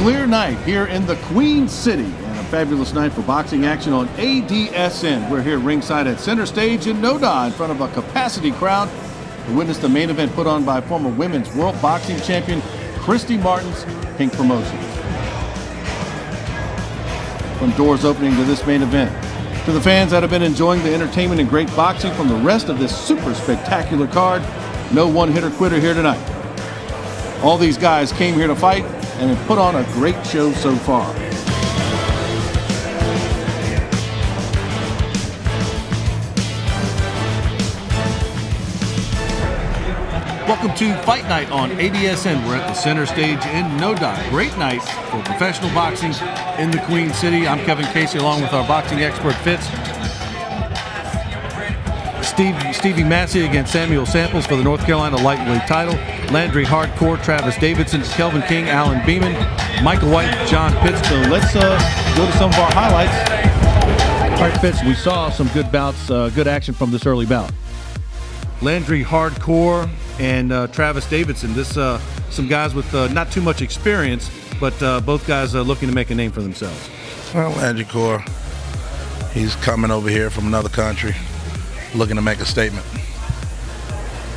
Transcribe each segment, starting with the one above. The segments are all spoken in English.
clear night here in the Queen City and a fabulous night for boxing action on ADSN. We're here ringside at center stage in Noda in front of a capacity crowd to witness the main event put on by former women's world boxing champion Christy Martin's Pink Promotions. From doors opening to this main event, to the fans that have been enjoying the entertainment and great boxing from the rest of this super spectacular card, no one-hitter quitter here tonight. All these guys came here to fight and have put on a great show so far. Welcome to Fight Night on ADSN. We're at the center stage in Noda. Great night for professional boxing in the Queen City. I'm Kevin Casey along with our boxing expert Fitz. Stevie Massey against Samuel Samples for the North Carolina lightweight title. Landry Hardcore, Travis Davidson, Kelvin King, Alan Beeman, Michael White, John Pitts. So let's go to some of our highlights. All right, Pitts, we saw some good bouts, good action from this early bout. Landry Hardcore and Travis Davidson. This some guys with not too much experience, but both guys looking to make a name for themselves. Well, Landry Core, he's coming over here from another country, looking to make a statement.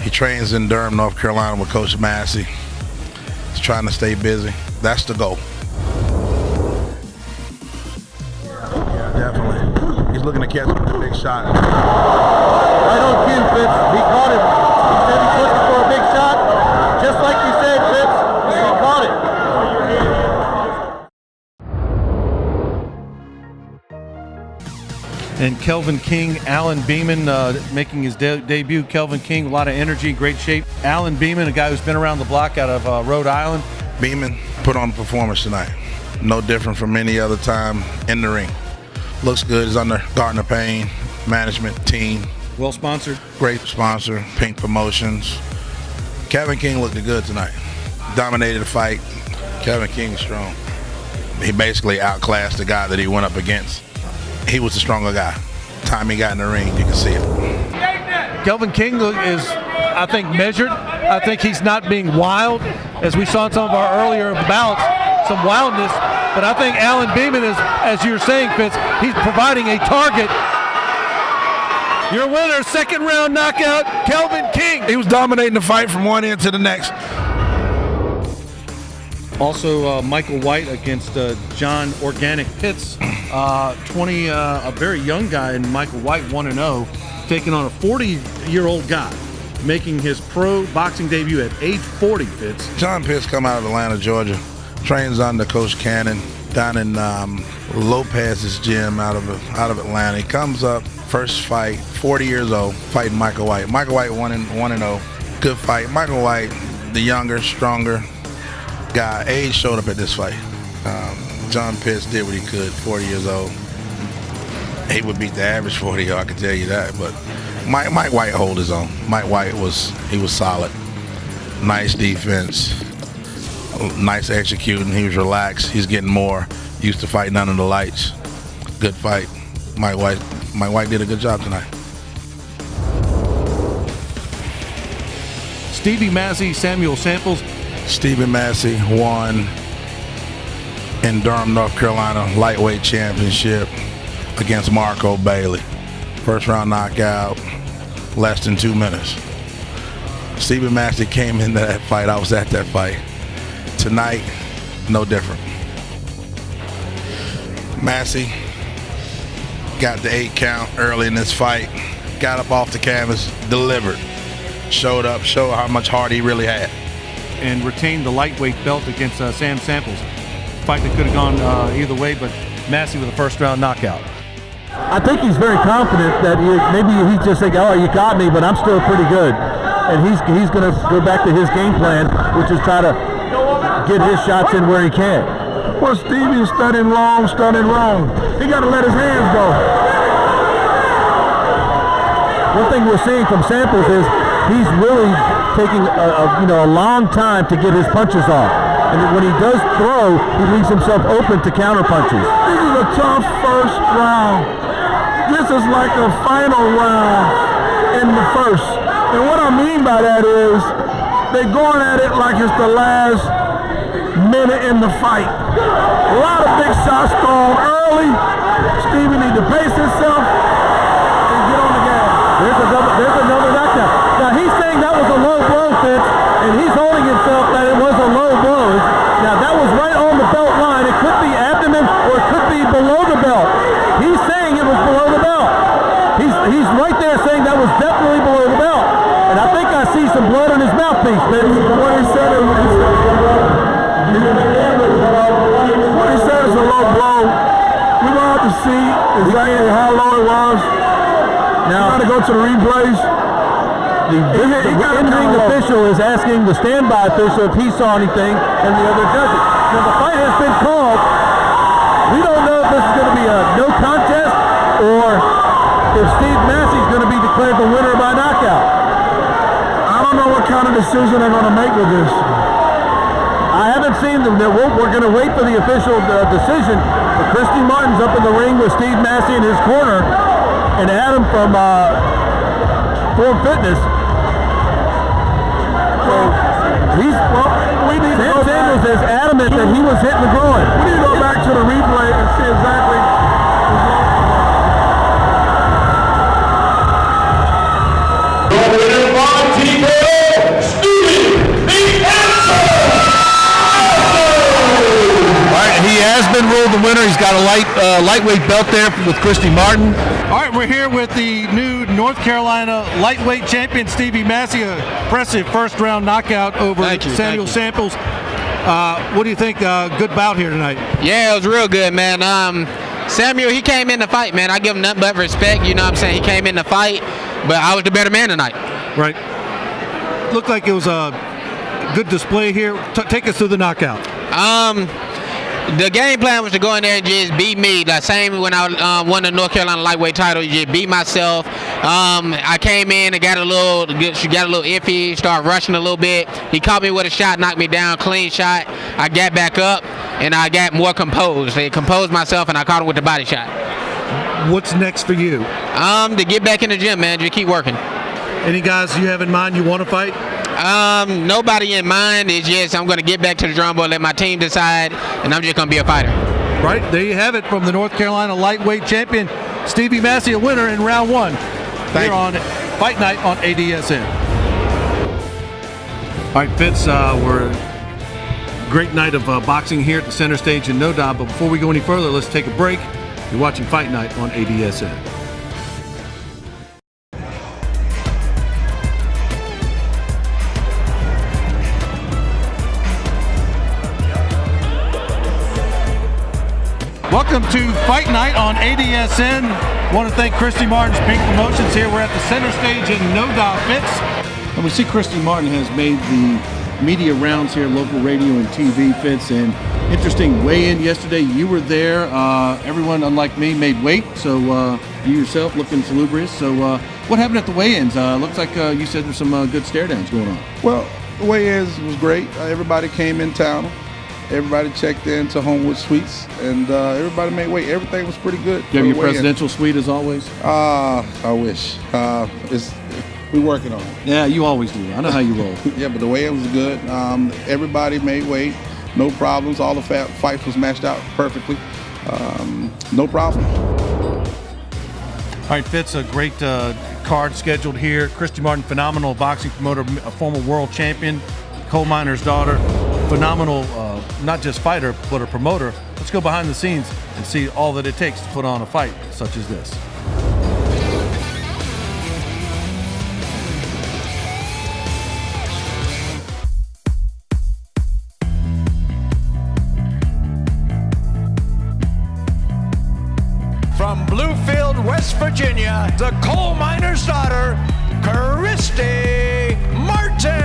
He trains in Durham, North Carolina with Coach Massey. He's trying to stay busy. That's the goal. Definitely. He's looking to catch him with a big shot. Right on cue, Fitz. He caught him. He said he's looking for a big shot. Just like you said, Fitz. He caught it. And Kelvin King, Alan Beeman making his debut. Kelvin King, a lot of energy, great shape. Alan Beeman, a guy who's been around the block out of Rhode Island. Beeman put on a performance tonight. No different from any other time in the ring. Looks good. He's under Gardner Payne management team. Well sponsored. Great sponsor, Pink Promotions. Kevin King looked good tonight. Dominated the fight. Kevin King is strong. He basically outclassed the guy that he went up against. He was the stronger guy. Time he got in the ring, you can see it. Kelvin King is, I think, measured. I think he's not being wild, as we saw in some of our earlier bouts, some wildness. But I think Alan Beeman is, as you're saying, Fitz, he's providing a target. Your winner, second round knockout, Kelvin King. He was dominating the fight from one end to the next. Also, Michael White against John Organic Pitts. A very young guy in Michael White, 1-0, taking on a 40-year-old guy, making his pro boxing debut at age 40, Pitts. John Pitts come out of Atlanta, Georgia, trains under Coach Cannon down in Lopez's gym out of Atlanta. He comes up, first fight, 40 years old, fighting Michael White. Michael White 1-0, good fight. Michael White, the younger, stronger guy. Age showed up at this fight. John Pitts did what he could, 40 years old. He would beat the average 40-year-old, I can tell you that. But Mike White hold his own. Mike White was solid. Nice defense, nice executing. He was relaxed. He's getting more used to fighting under the lights. Good fight. Mike White did a good job tonight. Stevie Massey, Samuel Samples. Stevie Massey won in Durham, North Carolina, lightweight championship against Marco Bailey. First round knockout, less than 2 minutes. Stevie Massey came into that fight. I was at that fight. Tonight, no different. Massey got the 8 count early in this fight, got up off the canvas, delivered, showed up, showed how much heart he really had. And retained the lightweight belt against Sam Samples. Fight that could have gone either way, but Massey with a first round knockout. I think he's very confident that maybe he's just thinking, oh, you got me, but I'm still pretty good. And he's going to go back to his game plan, which is try to get his shots in where he can. Well, Stevie is studying wrong. He got to let his hands go. One thing we're seeing from Samples is he's really taking a long time to get his punches off. And when he does throw, he leaves himself open to counter punches. This is a tough first round. This is like a final round in the first. And what I mean by that is they're going at it like it's the last minute in the fight. A lot of big shots thrown early. Stevie need to pace himself and get on the gas. There's another knockdown. Now he's saying that was a low blow, Fitz, and he's holding himself that it was a low blow. Now that was right on the belt line. It could be abdomen or it could be below the belt. He's saying it was below the belt. He's right there saying that was definitely below the belt. And I think I see some blood on his mouthpiece, Fitz. What he said is a low blow. We're going to have to see exactly how low it was. Now, got to go to the replays. The in-ring official is asking the standby official if he saw anything and the other judges. Now the fight has been called. We don't know if this is going to be a no contest or if Steve Massey is going to be declared the winner by knockout. I don't know what kind of decision they're going to make with this. I haven't seen them. We're going to wait for the official decision. But Christy Martin's up in the ring with Steve Massey in his corner and Adam from Form Fitness. So we need to go back. Samuels is adamant that he was hitting the groin. We need to go back to the replay and see exactly. He has been ruled the winner. He's got a lightweight belt there with Christy Martin. All right, we're here with the new North Carolina lightweight champion, Stevie Massey. A impressive first-round knockout over Samuel Samples. What do you think? Good bout here tonight. Yeah, it was real good, man. Samuel, he came in the fight, man. I give him nothing but respect. You know what I'm saying? He came in the fight, but I was the better man tonight. Right. Looked like it was a good display here. Take us through the knockout. The game plan was to go in there and just beat me. The same when I won the North Carolina lightweight title, just beat myself. I came in and got a little iffy, started rushing a little bit. He caught me with a shot, knocked me down, clean shot. I got back up and I got more composed. I composed myself and I caught him with the body shot. What's next for you? To get back in the gym, man. Just keep working. Any guys you have in mind you want to fight? Nobody in mind. It's just I'm going to get back to the drum board, let my team decide, and I'm just going to be a fighter. Right, there you have it from the North Carolina lightweight champion, Stevie Massey, a winner in round one. Here on Fight Night on ADSN. All right, Fitz, we're a great night of boxing here at the center stage in NoDa, but before we go any further, let's take a break. You're watching Fight Night on ADSN. Welcome to Fight Night on ADSN. Want to thank Christy Martin's Pink Promotions here. We're at the center stage in NoDa, Fitz. And we see Christy Martin has made the media rounds here, local radio and TV, Fitz. And interesting weigh-in yesterday. You were there. Everyone, unlike me, made weight. So you yourself looking salubrious. So what happened at the weigh-ins? Looks like you said there's some good stare downs going on. Well, the weigh-ins was great. Everybody came in town. Everybody checked into Homewood Suites, and everybody made weight. Everything was pretty good. You have your presidential suite as always? I wish. We're working on it. Yeah, you always do. I know how you roll. Yeah, but the weigh-in was good. Everybody made weight. No problems. All the fights was matched out perfectly. No problem. All right, Fitz, a great card scheduled here. Christy Martin, phenomenal boxing promoter, a former world champion, coal miner's daughter. Phenomenal, not just fighter, but a promoter. Let's go behind the scenes and see all that it takes to put on a fight such as this. From Bluefield, West Virginia, the coal miner's daughter, Christy Martin.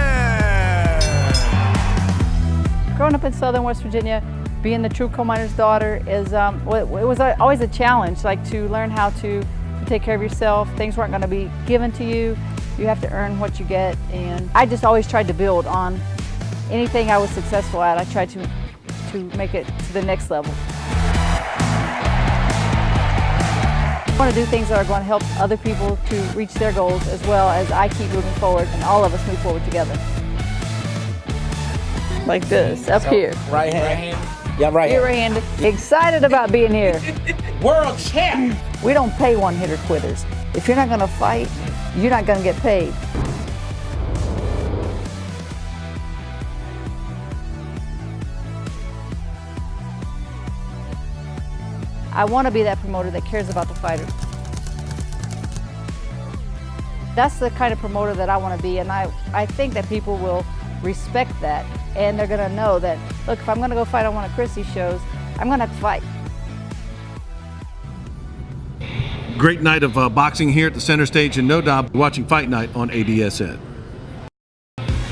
Growing up in southern West Virginia, being the true coal miner's daughter is it was always a challenge, like to learn how to take care of yourself. Things weren't going to be given to you. You have to earn what you get, and I just always tried to build on anything I was successful at. I tried to make it to the next level. I want to do things that are going to help other people to reach their goals, as well as I keep moving forward and all of us move forward together. like this, up here. Right hand. Yeah, right You're hand. right-handed. Excited about being here. World champ. We don't pay one-hitter quitters. If you're not gonna fight, you're not gonna get paid. I want to be that promoter that cares about the fighter. That's the kind of promoter that I want to be, and I think that people will respect that, and they're going to know that, look, if I'm going to go fight on one of Christy's shows, I'm going to have to fight. Great night of boxing here at the Center Stage in No-Dob, watching Fight Night on ADSN.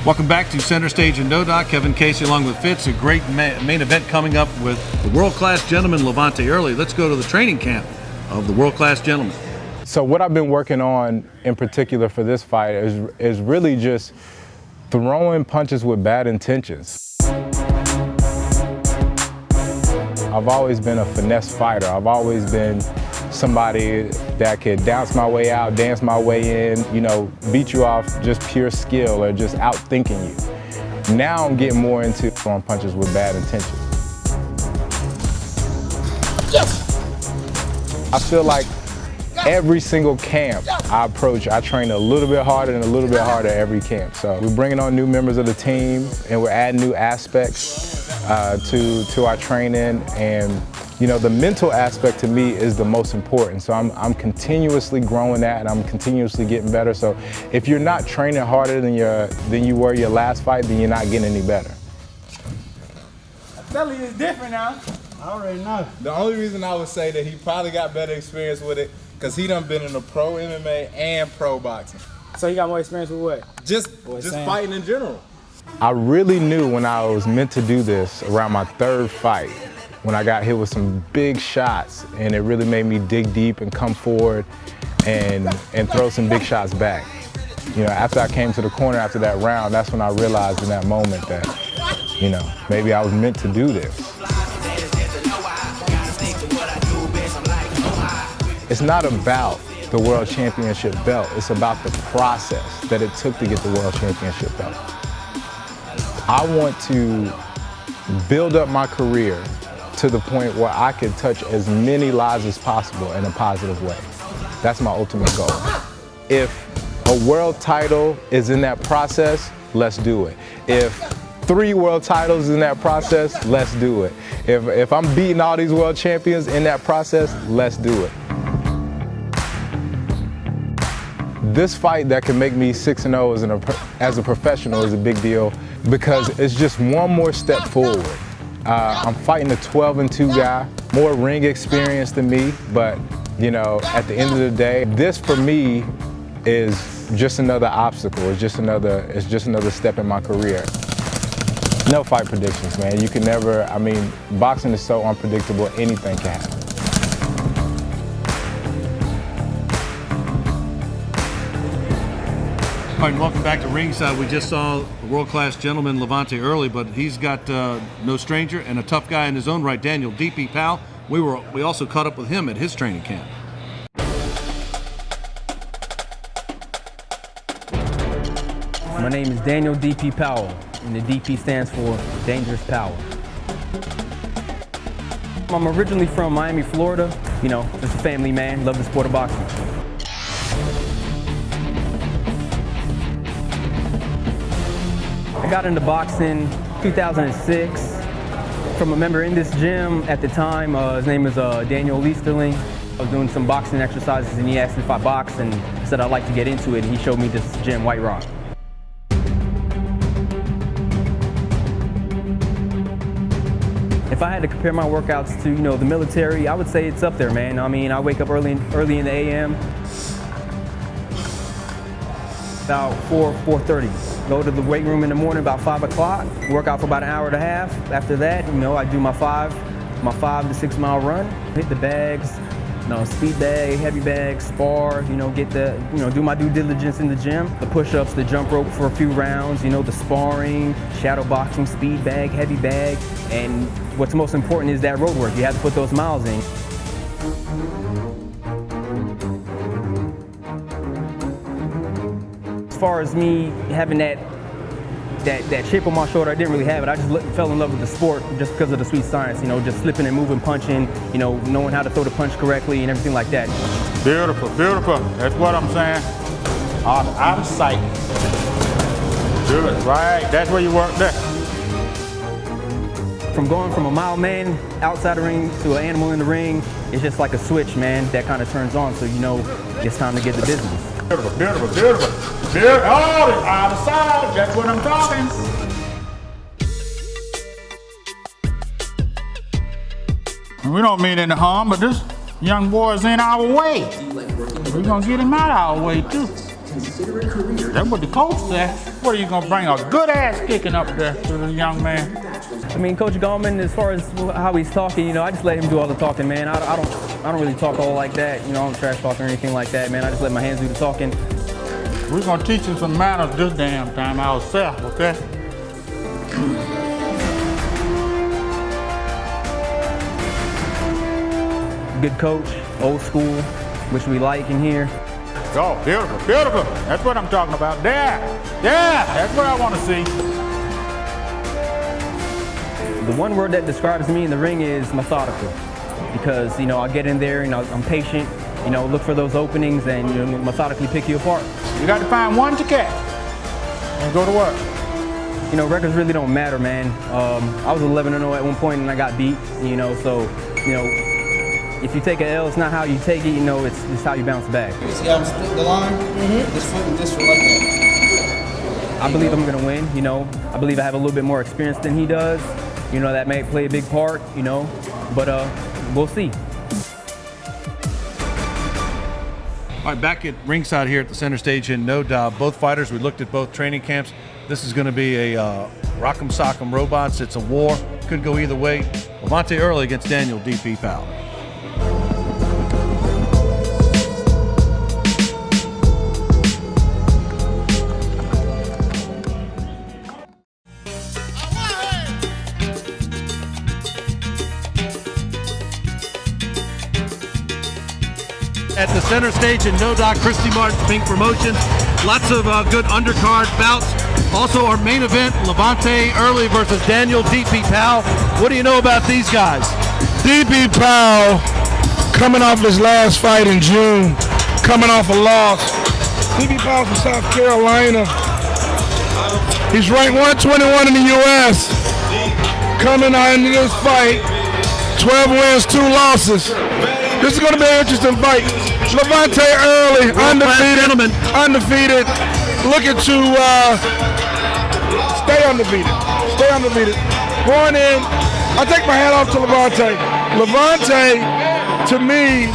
Welcome back to Center Stage in No-Dob. Kevin Casey along with Fitz. A great main event coming up with the world-class gentleman, LaVonte Earley. Let's go to the training camp of the world-class gentleman. So what I've been working on in particular for this fight is really just throwing punches with bad intentions. I've always been a finesse fighter. I've always been somebody that could dance my way out, dance my way in, you know, beat you off just pure skill or just out-thinking you. Now I'm getting more into throwing punches with bad intentions. Yes! I feel like every single camp I approach, I train a little bit harder and a little bit harder every camp. So we're bringing on new members of the team and we're adding new aspects to our training, and you know, the mental aspect to me is the most important. So I'm continuously growing that, and I'm continuously getting better. So if you're not training harder than you were your last fight, then you're not getting any better. I'm telling you, it's different now. I already know. The only reason I would say that he probably got better experience with it, because he done been in the pro MMA and pro boxing. So you got more experience with what? Just fighting in general. I really knew when I was meant to do this around my third fight, when I got hit with some big shots, and it really made me dig deep and come forward and throw some big shots back. You know, after I came to the corner after that round, that's when I realized in that moment that, you know, maybe I was meant to do this. It's not about the world championship belt, it's about the process that it took to get the world championship belt. I want to build up my career to the point where I can touch as many lives as possible in a positive way. That's my ultimate goal. If a world title is in that process, let's do it. If 3 world titles in that process, let's do it. If I'm beating all these world champions in that process, let's do it. This fight that can make me 6-0 as a professional is a big deal, because it's just one more step forward. I'm fighting a 12-2 guy, more ring experience than me, but you know, at the end of the day, this for me is just another obstacle. It's just another step in my career. No fight predictions, man. You can never, I mean, boxing is so unpredictable, anything can happen. All right, welcome back to ringside. We just saw the world-class gentleman, LaVonte Earley, but he's got no stranger and a tough guy in his own right, Daniel DP Powell. We also caught up with him at his training camp. My name is Daniel DP Powell, and the DP stands for Dangerous Power. I'm originally from Miami, Florida. You know, just a family man, love the sport of boxing. I got into boxing 2006 from a member in this gym at the time. His name is Daniel Easterling. I was doing some boxing exercises and he asked me if I boxed, and I said I'd like to get into it, and he showed me this gym, White Rock. If I had to compare my workouts to, you know, the military, I would say it's up there, man. I mean, I wake up early in the a.m. about 4:30. Go to the weight room in the morning about 5 o'clock, work out for about an hour and a half. After that, you know, I do my 5 to 6 mile run, hit the bags, you know, speed bag, heavy bag, spar, you know, do my due diligence in the gym. The push-ups, the jump rope for a few rounds, you know, the sparring, shadow boxing, speed bag, heavy bag, and what's most important is that road work. You have to put those miles in. As far as me having that that chip on my shoulder, I didn't really have it. I just fell in love with the sport just because of the sweet science, you know, just slipping and moving, punching, you know, knowing how to throw the punch correctly and everything like that. Beautiful, beautiful. That's what I'm saying. Out of sight. Good, right. That's where you work there. From going from a mild man outside the ring to an animal in the ring, it's just like a switch, man, that kind of turns on, so you know it's time to get the business. Beautiful, beautiful, beautiful. Beautiful. Oh, it's out of sight. That's what I'm talking. We don't mean any harm, but this young boy is in our way. We're gonna get him out of our way too. That's what the coach said. What are you gonna bring a good ass kicking up there to the young man? I mean, Coach Gallman, as far as how he's talking, you know, I just let him do all the talking, man. I don't really talk all like that. You know, I don't trash talk or anything like that, man. I just let my hands do the talking. We're gonna teach him some manners this damn time ourselves, okay? Good coach, old school, which we like in here. Oh, beautiful, beautiful. That's what I'm talking about. There, that's what I want to see. The one word that describes me in the ring is methodical, because, you know, I get in there and I'm patient, you know, look for those openings and, you know, methodically pick you apart. You got to find one to catch and go to work. You know, records really don't matter, man. I was 11-0 at one point and I got beat, you know, so, you know, if you take an L, it's not how you take it, you know, it's how you bounce back. See how I'm split the line? This foot and this foot like that. I believe I'm gonna win, you know. I believe I have a little bit more experience than he does. You know, that may play a big part, you know, but we'll see. All right, back at ringside here at the center stage in No Doubt. Both fighters, we looked at both training camps. This is going to be a rock'em sock'em robots. It's a war. Could go either way. LaVonte Earley against Daniel D.P. Powell. At the center stage in No Doubt, Christy Martin's Pink Promotions. Lots of good undercard bouts. Also our main event, LaVonte Earley versus Daniel D.P. Powell. What do you know about these guys? D.P. Powell, coming off his last fight in June, coming off a loss. D.P. Powell from South Carolina. He's ranked 121 in the U.S. Coming out into this fight, 12 wins, 2 losses. This is going to be an interesting fight. LaVonte Earley, undefeated, looking to stay undefeated. Going in, I take my hat off to LaVonte. To me,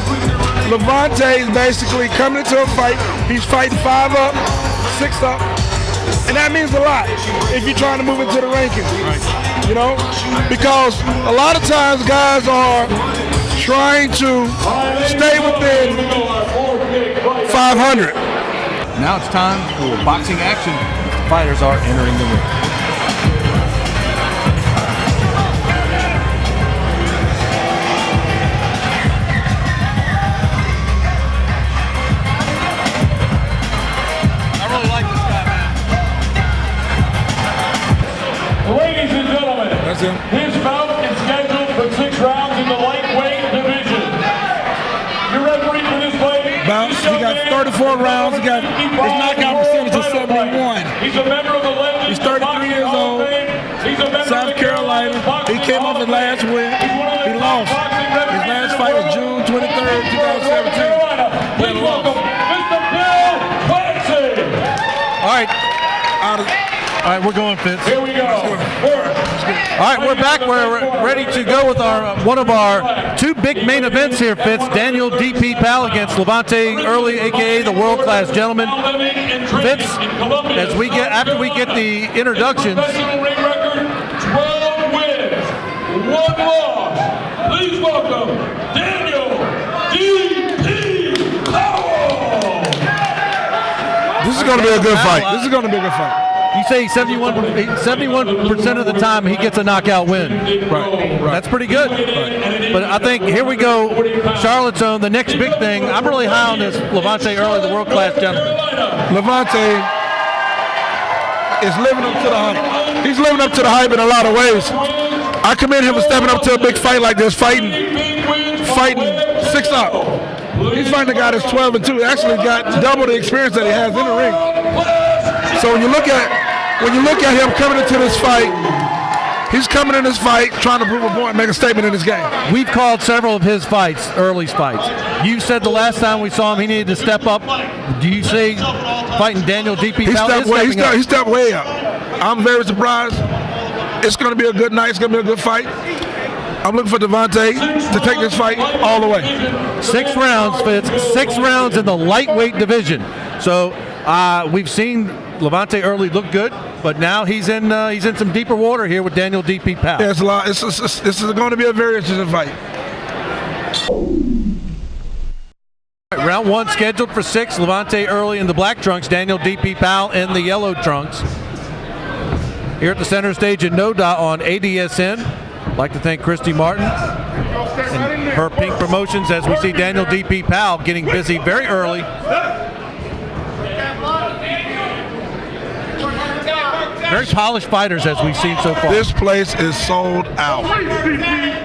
LaVonte is basically coming into a fight. He's fighting 5 up, 6 up, and that means a lot if you're trying to move into the rankings. Right. You know, because a lot of times guys are trying to stay within 500. Now it's time for boxing action. Fighters are entering the ring. I really like this guy, man. Ladies and gentlemen, that's him. His bout is scheduled for 6 rounds in the lightweight division. Your referee for this fight. He got 34 rounds. His knockout percentage is 71. He's a member of the Legends. He's 33 years old. South Carolina. He came off his last win. He lost. His last fight was June 23rd, 2017. Please welcome Mr. Bill Massey. All right, we're going, Fitz. Here we go. All right, we're back. We're ready to go with our one of our 2 big main events here, Fitz. Daniel D.P. Powell against LaVonte Earley, a.k.a. the world-class gentleman. Fitz, after we get the introductions. Professional ring record, 12 wins, 1 loss. Please welcome Daniel D.P. Powell. This is going to be a good fight. You say 71% of the time he gets a knockout win. Right. That's pretty good. Right. But I think here we go, Charlotte's own, the next big thing. I'm really high on this LaVonte Earley, the world-class gentleman. LaVonte, is living up to the hype. He's living up to the hype in a lot of ways. I commend him for stepping up to a big fight like this, fighting 6 up. He's fighting a guy that's 12-2. He actually got double the experience that he has in the ring. So when you look at him coming into this fight, he's coming in this fight trying to prove a point and make a statement in this game. We've called several of his fights, Early's fights. You said the last time we saw him he needed to step up. Do you say fighting Daniel DP Powell He stepped way up. I'm very surprised. It's going to be a good night. It's going to be a good fight. I'm looking for LaVonte to take this fight all the way. 6 rounds, Fitz. 6 rounds in the lightweight division. So we've seen LaVonte Earley look good, but now he's in some deeper water here with Daniel DP Powell. Yeah, it's a lot. This is going to be a very interesting fight. Round 1 scheduled for 6. LaVonte Earley in the black trunks, Daniel DP Powell in the yellow trunks. Here at the center stage in NODA on ADSN. I'd like to thank Christy Martin and her Pink Promotions as we see Daniel DP Powell getting busy very early. Very polished fighters as we've seen so far. This place is sold out.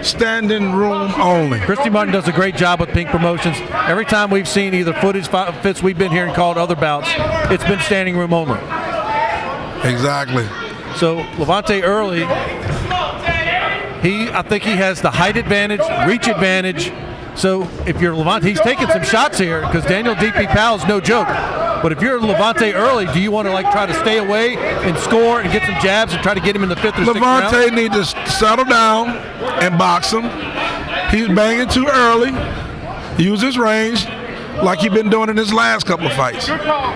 Standing room only. Christy Martin does a great job with Pink Promotions. Every time we've seen either footage fits we've been here and called other bouts, it's been standing room only. Exactly. So LaVonte Earley, I think he has the height advantage, reach advantage. So if you're LaVonte, he's taking some shots here because Daniel DP Powell is no joke. But if you're LaVonte Earley, do you want to try to stay away and score and get some jabs and try to get him in the 5th or 6th round? LaVonte needs to settle down and box him. He's banging too early. Use his range like he's been doing in his last couple of fights. Good call.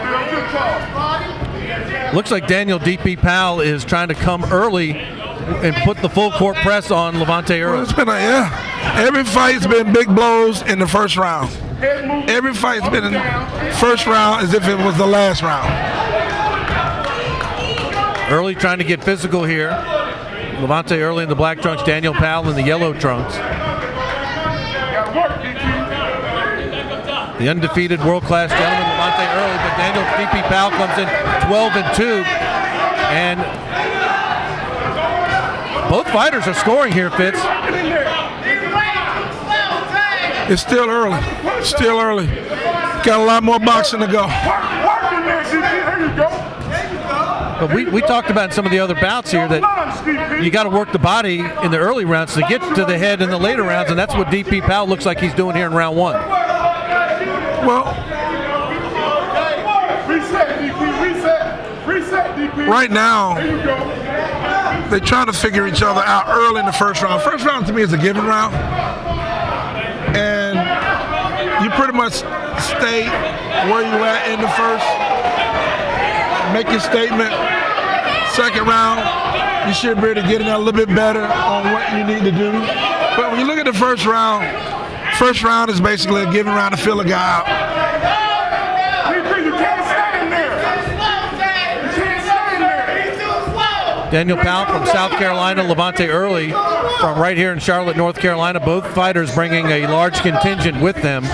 Looks like Daniel DP Powell is trying to come early and put the full court press on LaVonte Earley. Well, it's been every fight's been big blows in the first round. Every fight's been in the first round as if it was the last round. Early trying to get physical here. LaVonte Earley in the black trunks, Daniel Powell in the yellow trunks. The undefeated world-class gentleman, LaVonte Earley, but Daniel DP Powell comes in 12-2. And both fighters are scoring here, Fitz. It's still early. Still early. Got a lot more boxing to go. But we talked about in some of the other bouts here that you got to work the body in the early rounds to get to the head in the later rounds, and that's what DP Powell looks like he's doing here in round 1. Well, right now, they're trying to figure each other out early in the first round. First round to me is a given round. And you pretty much stay where you at in the first. Make your statement. Second round, you should be able to get in there a little bit better on what you need to do. But when you look at the first round is basically a given round to fill a guy out. Daniel Powell from South Carolina, LaVonte Earley from right here in Charlotte, North Carolina. Both fighters bringing a large contingent with them.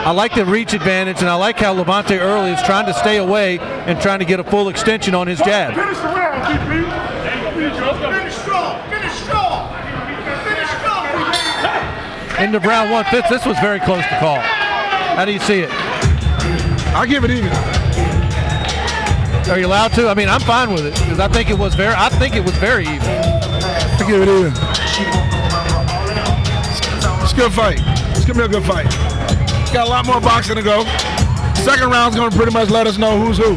I like the reach advantage, and I like how LaVonte Earley is trying to stay away and trying to get a full extension on his jab. Finish the round, DP. Finish strong. Finish strong. Finish strong. End of round 1. Fitz, this was very close to call. How do you see it? I give it even. Are you allowed to? I mean, I'm fine with it because I think it was very even. I give it even. It's a good fight. It's gonna be a good fight. Got a lot more boxing to go. Second round's gonna pretty much let us know who's who.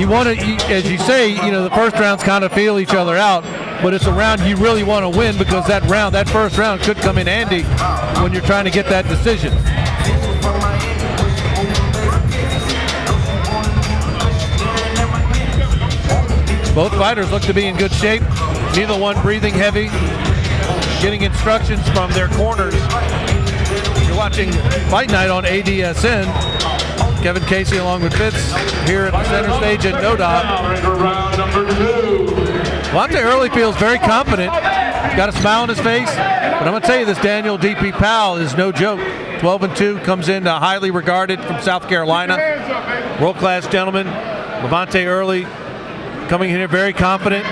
You want to, as you say, the first rounds kind of feel each other out, but it's a round you really want to win because that first round could come in handy when you're trying to get that decision. Both fighters look to be in good shape. Neither one breathing heavy. Getting instructions from their corners. You're watching Fight Night on ADSN. Kevin Casey along with Fitz here at the center stage at NODA. LaVonte Earley feels very confident. Got a smile on his face. But I'm going to tell you this, Daniel DP Powell is no joke. 12-2, comes in highly regarded from South Carolina. World-class gentleman, LaVonte Earley, coming in here very confident.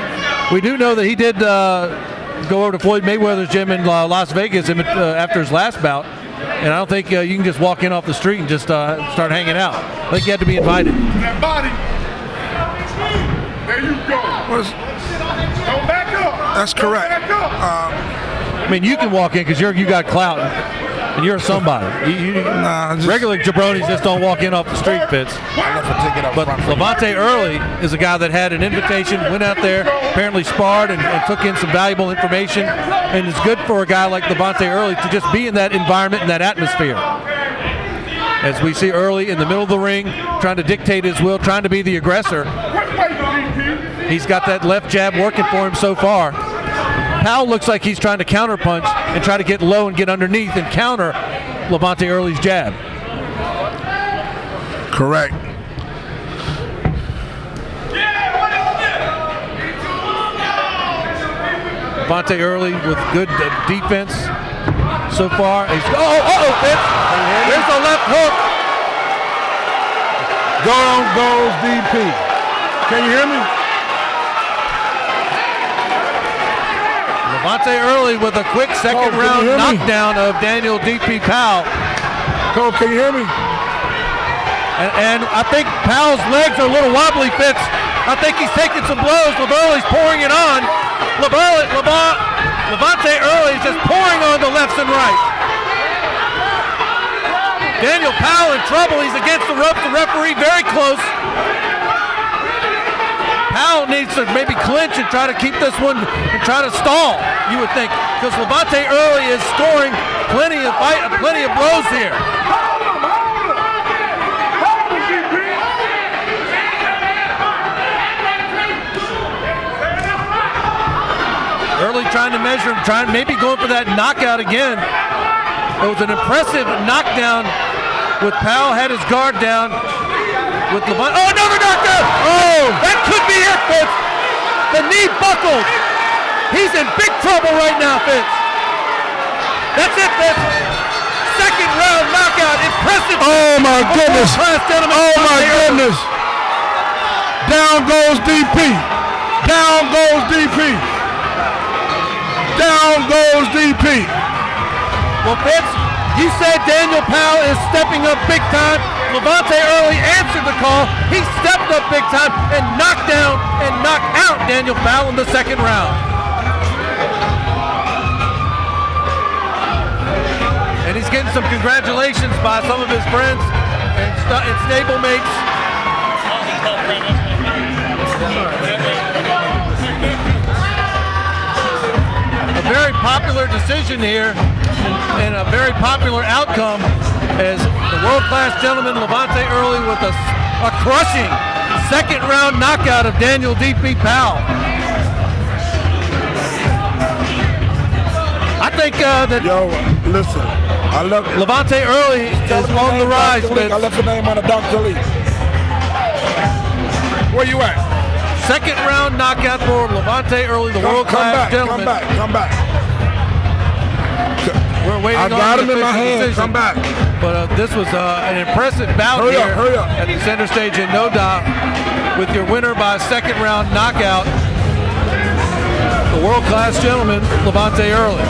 We do know that he did go over to Floyd Mayweather's gym in Las Vegas after his last bout. And I don't think you can just walk in off the street and just start hanging out. I think you had to be invited. That body. There you go. Don't back up. That's correct. Don't back up. I mean, you can walk in because you got clout and you're somebody. Regular jabronis just don't walk in off the street, Fitz. But LaVonte Earley is a guy that had an invitation, went out there, apparently sparred and took in some valuable information, and it's good for a guy like LaVonte Earley to just be in that environment and that atmosphere. As we see Earley in the middle of the ring, trying to dictate his will, trying to be the aggressor. He's got that left jab working for him so far. Powell looks like he's trying to counterpunch and try to get low and get underneath and counter LaVonte Earley's jab. Correct. LaVonte Earley with good defense so far. Fitz. There's the left hook. Down goes DP. Can you hear me? LaVonte Earley with a quick second round knockdown of Daniel DP Powell. Cole, can you hear me? And I think Powell's legs are a little wobbly, Fitz. I think he's taking some blows. LaVonte's pouring it on. LaVonte Earley is just pouring on the lefts and right. Daniel Powell in trouble. He's against the ropes. The referee very close. Powell needs to maybe clinch and try to keep this one and try to stall, you would think, because LaVonte Earley is scoring plenty of blows here. Early trying to measure him, maybe going for that knockout again. It was an impressive knockdown with Powell had his guard down. With LaVonte, another knockdown! Oh, that could be it, Fitz. The knee buckled. He's in big trouble right now, Fitz. That's it, Fitz. Second round knockout, impressive. Oh my goodness! Oh my goodness! Down goes DP. Down goes DP. Down goes DP. Well, Fitz, you said Daniel Powell is stepping up big time. LaVonte Earley answered the call. He stepped up big time and knocked down and knocked out Daniel Powell in the second round. And he's getting some congratulations by some of his friends and stablemates. A very popular decision here and a very popular outcome as the world-class gentleman LaVonte Earley with a crushing second round knockout of Daniel DP Powell. I think that listen, I love LaVonte Earley is on the rise. I left the name on the Dr. Lee. Where you at? Second round knockout for LaVonte Earley, the world-class gentleman. Come back. We're waiting I got on him in my hand. decision. Come back. But this was an impressive bout Hurry here up. at the center stage in NODA with your winner by second round knockout, the world-class gentleman, LaVonte Earley.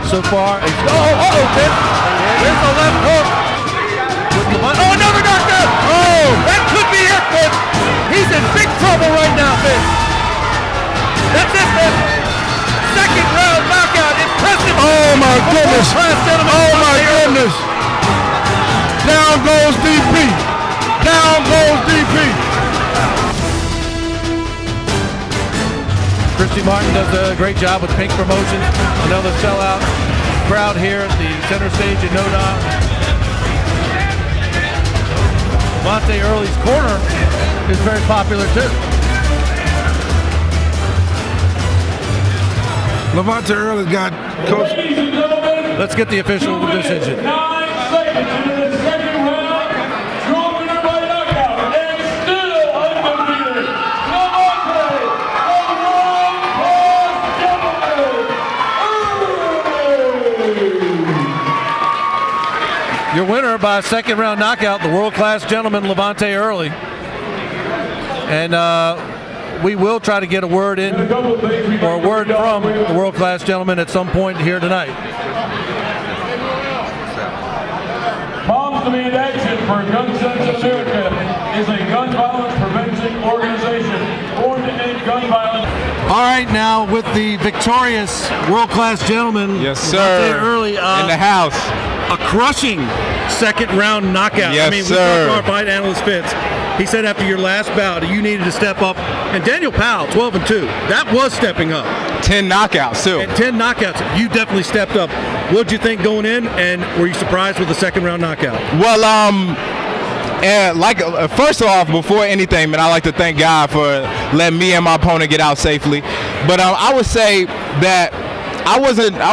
So far, there's the left hook. Oh, another knockdown! Oh, that could be it, Fitz. He's in big trouble right now, Fitz. That's it, Fitz. Second round knockout, impressive. Oh my goodness! Oh my goodness! Down goes DP. Down goes DP. Christy Martin does a great job with Pink Promotions. Another sellout crowd here at the center stage in NODA. LaVonte Earley's corner is very popular too. LaVonte Earley got Coach. Let's get the official decision. by second round knockout, the world-class gentleman, LaVonte Earley. And we will try to get a word in or a word from the world-class gentleman at some point here tonight. Moms Demand Action for Gun Sense America is a gun violence prevention organization formed to end gun violence. All right, now with the victorious world-class gentleman, Yes, sir. LaVonte Earley, in the house. a crushing second-round knockout. Yes, I mean, sir. we talked to our fight analyst Fitz. He said after your last bout, you needed to step up. And Daniel Powell, 12-2, that was stepping up. 10 knockouts, too. And 10 knockouts. You definitely stepped up. What'd you think going in, and were you surprised with the second-round knockout? Well, first off, before anything, man, I like to thank God for letting me and my opponent get out safely. But I would say that I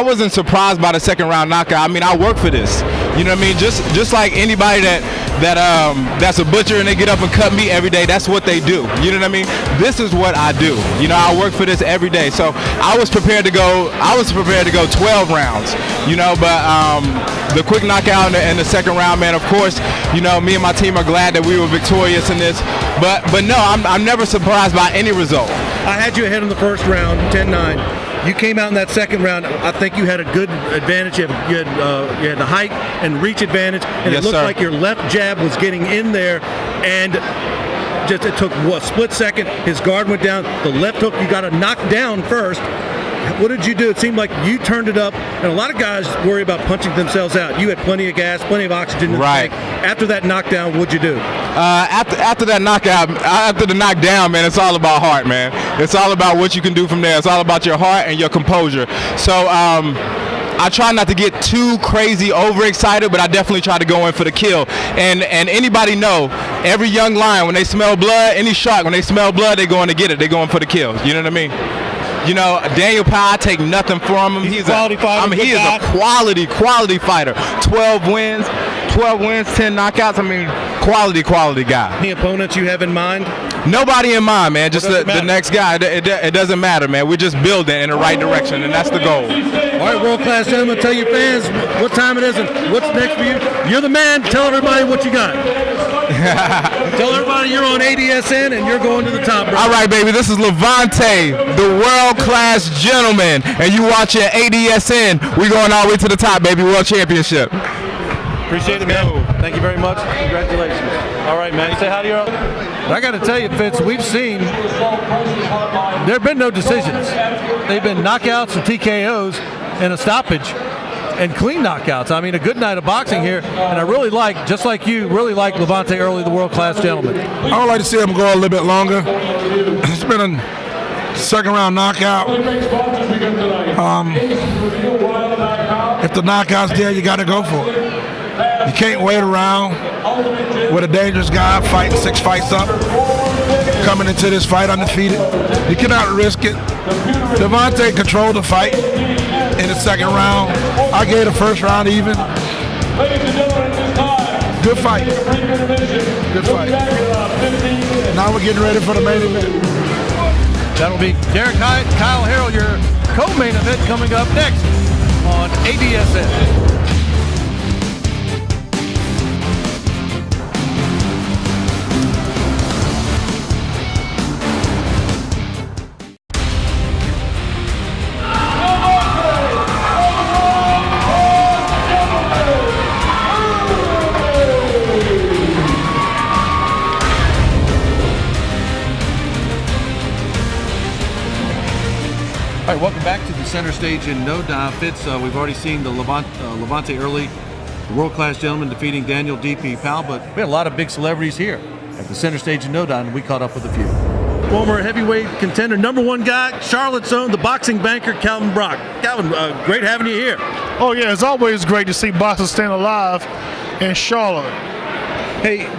wasn't surprised by the second round knockout. I mean, I work for this. You know what I mean? Just like anybody that's a butcher and they get up and cut meat every day, that's what they do. You know what I mean? This is what I do. You know, I work for this every day. So I was prepared to go 12 rounds. You know, but the quick knockout in the second round, man, of course, you know, me and my team are glad that we were victorious in this. But no, I'm never surprised by any result. I had you ahead in the first round, 10-9. You came out in that second round. I think you had a good advantage. You had the height and reach advantage, and Yes, it looked sir. like your left jab was getting in there, and just it took a split second. His guard went down. The left hook you got to knock down first. What did you do? It seemed like you turned it up, and a lot of guys worry about punching themselves out. You had plenty of gas, plenty of oxygen in the tank. After that knockdown, what'd you do? After that knockout, after the knockdown, man, it's all about heart, man. It's all about what you can do from there. It's all about your heart and your composure. So I try not to get too crazy overexcited, but I definitely try to go in for the kill. And anybody know, every young lion, when they smell blood, any shark, when they smell blood, they going to get it. They going for the kill. You know what I mean? You know, Daniel Powell, I take nothing from him. He's a quality fighter. He is a quality fighter. 12 wins, 10 knockouts. I mean, quality guy. Any opponents you have in mind? Nobody in mind, man. Just the next guy. It doesn't matter, man. We're just building in the right direction, and that's the goal. All right, world-class gentlemen, tell your fans what time it is and what's next for you. You're the man. Tell everybody what you got. Tell everybody you're on ADSN and you're going to the top, bro. All right, baby. This is LaVonte, the world-class gentleman, and you watching ADSN. We going all the way to the top, baby. World Championship. Appreciate it, man. Thank you very much. Congratulations. All right, man. You say hi to your own. I got to tell you, Fitz, we've seen there have been no decisions. They've been knockouts and TKOs and a stoppage and clean knockouts. I mean, a good night of boxing here, and I really like, just like you, really like LaVonte Earley, the world-class gentleman. I would like to see him go a little bit longer. It's been a second-round knockout. If the knockout's there, you got to go for it. You can't wait around with a dangerous guy fighting 6 fights up, coming into this fight undefeated. You cannot risk it. LaVonte controlled the fight in the second round. I gave the first round even. Good fight. Good fight. Now we're getting ready for the main event. That'll be Derek Hyatt, Kyle Harrell, your co-main event coming up next on ADSN. All right, welcome back to the center stage in no time. Fitz, we've already seen the LaVonte Earley, the world-class gentleman, defeating Daniel D.P. Powell, but we had a lot of big celebrities here at the center stage in no time, and we caught up with a few. Former heavyweight contender, #1 guy, Charlotte's own, the boxing banker, Calvin Brock. Calvin, great having you here. Oh, yeah, it's always great to see boxing staying alive in Charlotte. Hey,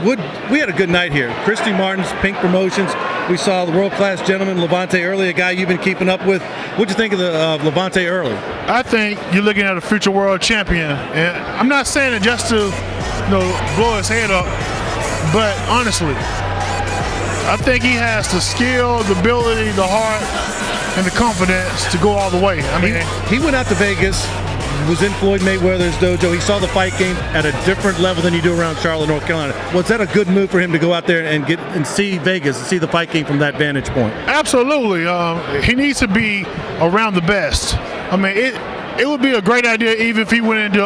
we had a good night here. Christy Martin's Pink Promotions. We saw the world-class gentleman, LaVonte Earley, a guy you've been keeping up with. What'd you think of LaVonte Earley? I think you're looking at a future world champion. And I'm not saying it just to blow his head up, but honestly, I think he has the skill, the ability, the heart, and the confidence to go all the way. I mean, he went out to Vegas, was in Floyd Mayweather's dojo. He saw the fight game at a different level than you do around Charlotte, North Carolina. Was that a good move for him to go out there and see Vegas, and see the fight game from that vantage point? Absolutely. He needs to be around the best. I mean, it would be a great idea even if he went into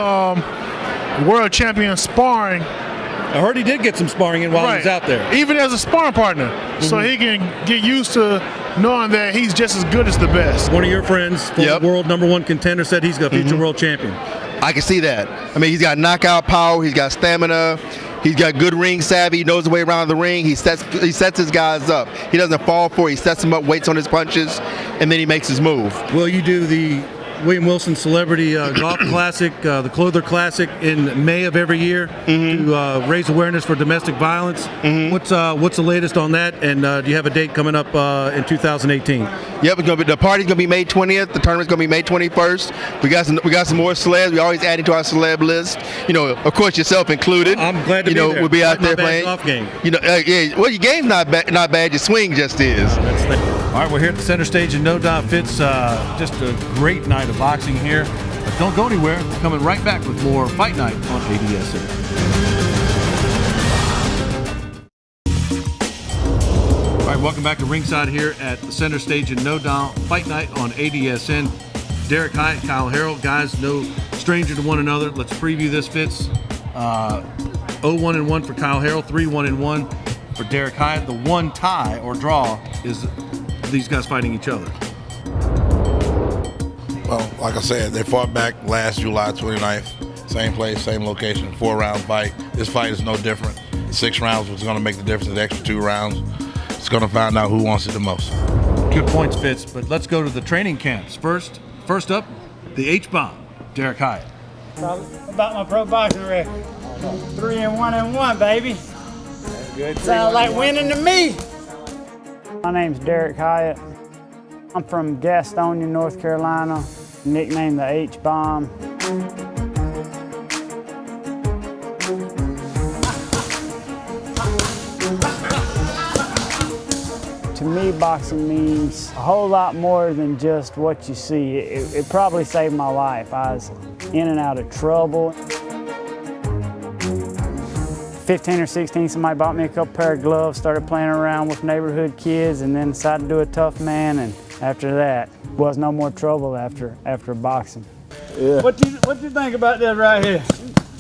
world champion sparring. I heard he did get some sparring in while he was out there. Even as a sparring partner, so he can get used to knowing that he's just as good as the best. One of your friends, the world #1 contender, said he's a future world champion. I can see that. I mean, he's got knockout power, he's got stamina, he's got good ring savvy, he knows the way around the ring, he sets his guys up. He doesn't fall for it, he sets them up, waits on his punches, and then he makes his move. Will you do the William Wilson Celebrity Golf Classic, the Clother Classic, in May of every year to raise awareness for domestic violence? What's the latest on that? And do you have a date coming up in 2018? Yep, the party's gonna be May 20th. The tournament's gonna be May 21st. We got some more celebs. We always adding to our celeb list. You know, of course, yourself included. I'm glad to be there. We'll be out there playing. Golf game. You know, yeah. Well, your game's not bad. Your swing just is. All right, we're here at the center stage, and no doubt, Fitz, just a great night of boxing here. But don't go anywhere. We're coming right back with more Fight Night on ADSN. All right, welcome back to ringside here at the center stage in No Doubt Fight Night on ADSN. Derek Hyatt, Kyle Harrell, guys, no stranger to one another. Let's preview this, Fitz. 0-1-1 for Kyle Harrell, 3-1-1 for Derek Hyatt. The one tie or draw is these guys fighting each other. Well, like I said, they fought back last July 29th. Same place, same location, 4-round fight. This fight is no different. 6 rounds was going to make the difference, the extra 2 rounds. It's going to find out who wants it the most. Good points, Fitz, but let's go to the training camps. First up, the H-Bomb, Derek Hyatt. About my pro boxing record. 3-1-1, baby. Good. Sounds like winning to me. My name's Derek Hyatt. I'm from Gastonia, North Carolina, nicknamed the H-Bomb. To me, boxing means a whole lot more than just what you see. It probably saved my life. I was in and out of trouble. 15 or 16, somebody bought me a couple pair of gloves, started playing around with neighborhood kids, and then decided to do a tough man, and after that, was no more trouble after boxing. Yeah. What you think about this right here?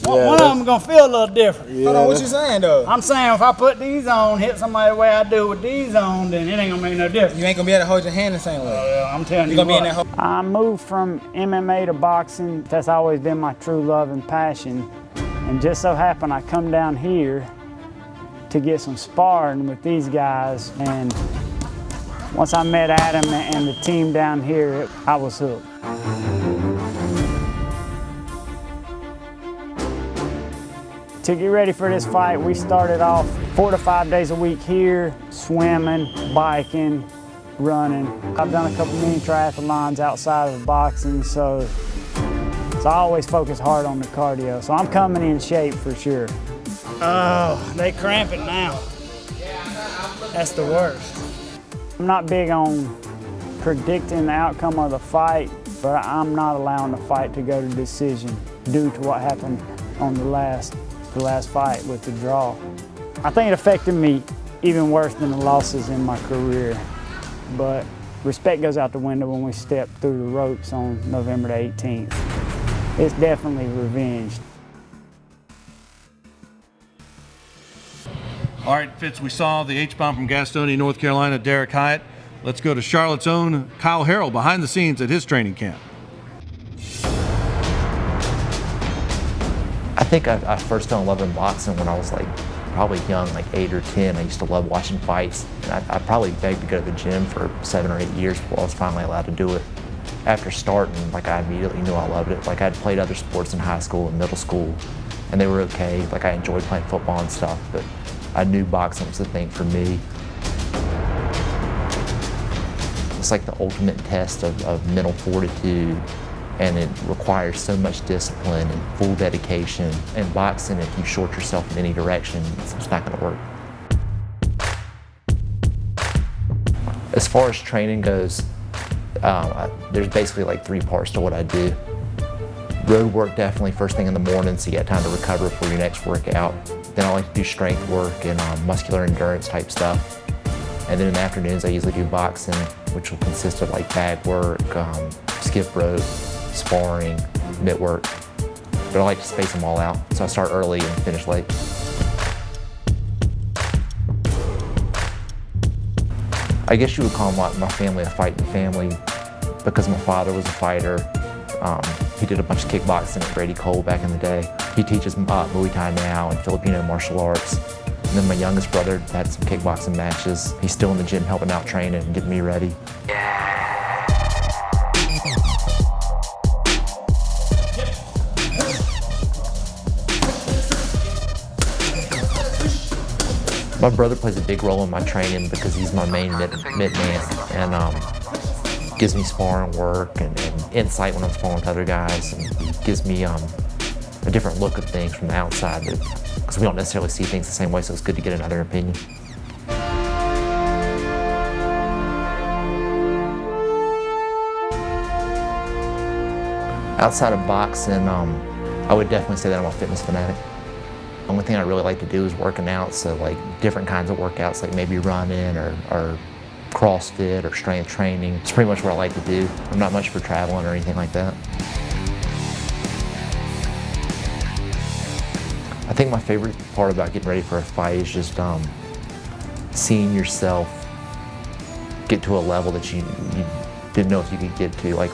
One of them gonna feel a little different. Yeah, hold on, what you saying though? I'm saying if I put these on, hit somebody the way I do with these on, then it ain't gonna make no difference. You ain't gonna be able to hold your hand the same way. I'm telling you, gonna be in that. I moved from MMA to boxing. That's always been my true love and passion. And just so happened I come down here to get some sparring with these guys, and once I met Adam and the team down here, I was hooked. To get ready for this fight, we started off 4 to 5 days a week here, swimming, biking, running. I've done a couple mini triathlons outside of boxing, so I always focus hard on the cardio. So I'm coming in shape for sure. Oh, they cramp it now. That's the worst. I'm not big on predicting the outcome of the fight, but I'm not allowing the fight to go to decision due to what happened on the last fight with the draw. I think it affected me even worse than the losses in my career, but respect goes out the window when we step through the ropes on November the 18th. It's definitely revenge. All right, Fitz, we saw the H-Bomb from Gastonia, North Carolina, Derek Hyatt. Let's go to Charlotte's own Kyle Harrell behind the scenes at his training camp. I think I first fell in love in boxing when I was probably young, 8 or 10. I used to love watching fights. And I probably begged to go to the gym for 7 or 8 years before I was finally allowed to do it. After starting, I immediately knew I loved it. I had played other sports in high school and middle school, and they were okay. I enjoyed playing football and stuff, but I knew boxing was the thing for me. It's the ultimate test of mental fortitude, and it requires so much discipline and full dedication. In boxing, if you short yourself in any direction, it's not going to work. As far as training goes, there's basically 3 parts to what I do. Road work definitely first thing in the morning, so you got time to recover for your next workout. Then I like to do strength work and muscular endurance type stuff. And then in the afternoons, I usually do boxing, which will consist of like bag work, skip rope, sparring, mitt work. But I like to space them all out, so I start early and finish late. I guess you would call my family a fighting family because my father was a fighter. He did a bunch of kickboxing at Brady Cole back in the day. He teaches Muay Thai now and Filipino martial arts. And then my youngest brother had some kickboxing matches. He's still in the gym helping out training and getting me ready. My brother plays a big role in my training because he's my main mid man and gives me sparring work and insight when I'm sparring with other guys, and gives me a different look at things from the outside because we don't necessarily see things the same way, so it's good to get another opinion. Outside of boxing, I would definitely say that I'm a fitness fanatic. The only thing I really like to do is working out, so like different kinds of workouts, like maybe running or CrossFit or strength training. It's pretty much what I like to do. I'm not much for traveling or anything like that. I think my favorite part about getting ready for a fight is just seeing yourself get to a level that you didn't know if you could get to. Like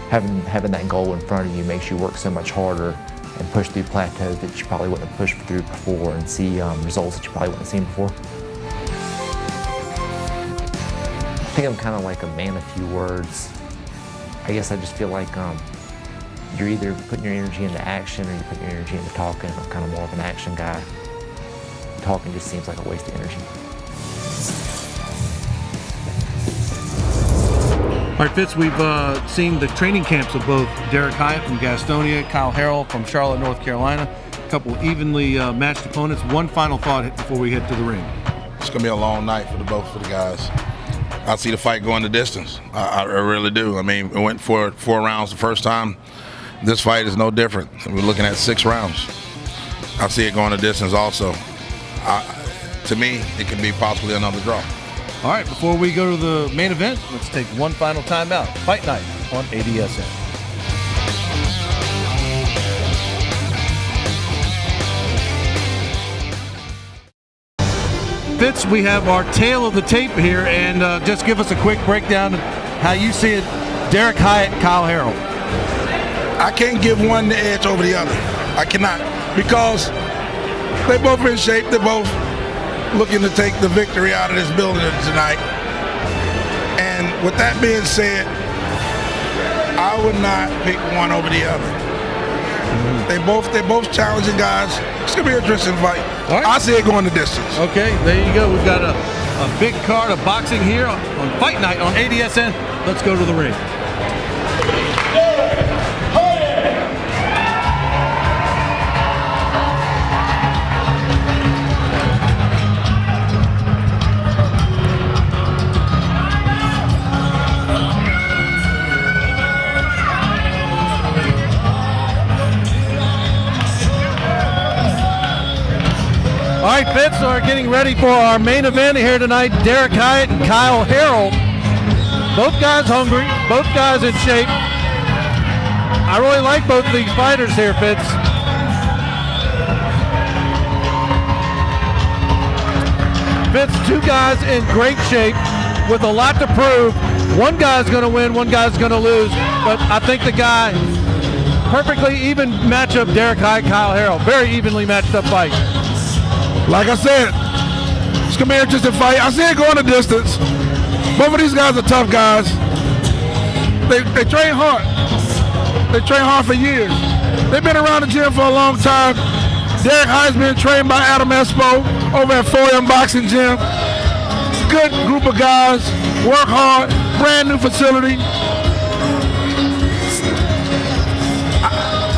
having that goal in front of you makes you work so much harder and push through plateaus that you probably wouldn't have pushed through before, and see results that you probably wouldn't have seen before. I think I'm kind of like a man of few words. I guess I just feel like you're either putting your energy into action or you're putting your energy into talking. I'm kind of more of an action guy. Talking just seems like a waste of energy. All right, Fitz, we've seen the training camps of both Derek Hyatt from Gastonia, Kyle Harrell from Charlotte, North Carolina. A couple evenly matched opponents. One final thought before we head to the ring. It's going to be a long night for both of the guys. I see the fight going the distance. I really do. I mean, it went for 4 rounds the first time. This fight is no different. We're looking at 6 rounds. I see it going the distance also. To me, it could be possibly another draw. All right, before we go to the main event, let's take one final timeout. Fight Night on ADSN. Fitz, we have our tail of the tape here, and just give us a quick breakdown of how you see it. Derek Hyatt, Kyle Harrell. I can't give one the edge over the other. I cannot, because they both in shape. They're both looking to take the victory out of this building tonight. And with that being said, I would not pick one over the other. They're both challenging guys. It's gonna be an interesting fight. All right. I see it going the distance. Okay, there you go. We've got a big card of boxing here on Fight Night on ADSN. Let's go to the ring. All right, Fitz, we're getting ready for our main event here tonight. Derek Hyatt and Kyle Harrell. Both guys hungry, both guys in shape. I really like both of these fighters here, Fitz. Fitz, 2 guys in great shape with a lot to prove. One guy's going to win, one guy's going to lose, but I think the guy, perfectly even matchup, Derek Hyatt, Kyle Harrell. Very evenly matched up fight. Like I said, it's gonna be an interesting fight. I see it going the distance. Both of these guys are tough guys. They train hard. They train hard for years. They've been around the gym for a long time. Derek Hyatt's been trained by Adam Espo over at 4M Boxing Gym. Good group of guys. Work hard. Brand new facility.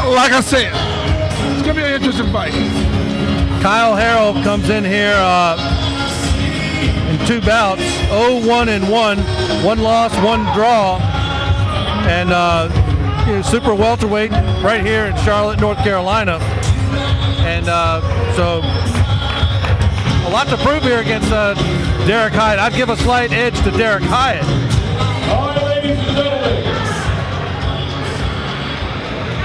Like I said, it's gonna be an interesting fight. Kyle Harrell comes in here in 2 bouts, 0-1-1, 1 loss, 1 draw, and super welterweight right here in Charlotte, North Carolina. And so a lot to prove here against Derek Hyatt. I'd give a slight edge to Derek Hyatt. All right, ladies and gentlemen.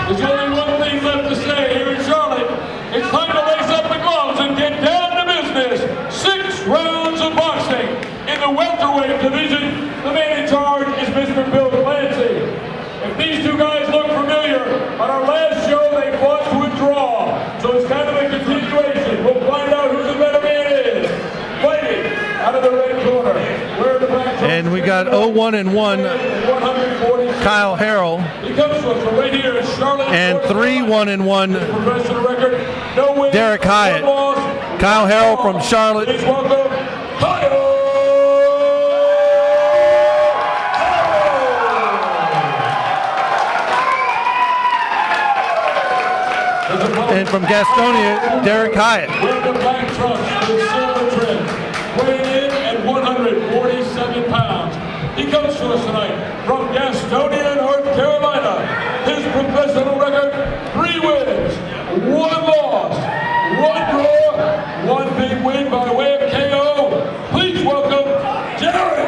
There's only one thing left to say here in Charlotte. It's time to lace up the gloves and get down to business. 6 rounds of boxing in the welterweight division. The man in charge is Mr. Bill Clancy. If these two guys look familiar, on our last show they fought to a draw. So it's kind of a continuation. We'll find out who the better man is. Fighting out of the red corner. Where the black and we got 0-1-1 Kyle Harrell. He comes from right here in Charlotte. And 3-1-1 Derek Hyatt. Kyle Harrell from Charlotte. Please welcome Hyatt. And from Gastonia, Derek Hyatt. Wearing the black trunks with silver trim, weighing in at 147 pounds. He comes to us tonight from Gastonia, North Carolina. His professional record, 3 wins, 1 loss, 1 draw, 1 big win by way of K.O. Please welcome Derek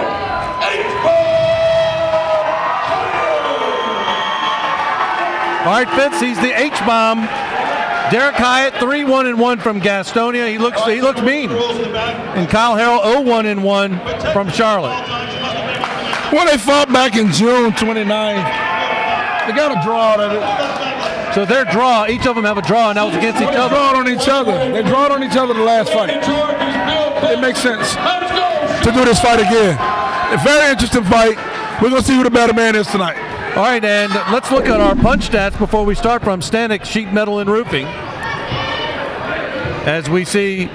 All right, Fitz, he's the H-bomb. Derek Hyatt, 3-1-1 from Gastonia. He looks mean. And Kyle Harrell, 0-1-1 from Charlotte. Well, they fought back in June 29th. They got a draw out of it. So their draw, each of them have a draw, and that was against each other. They drawed on each other. They drawed on each other the last fight. It makes sense to do this fight again. A very interesting fight. We're going to see who the better man is tonight. All right, and let's look at our punch stats before we start from Stanek Sheet Metal and Roofing. As we see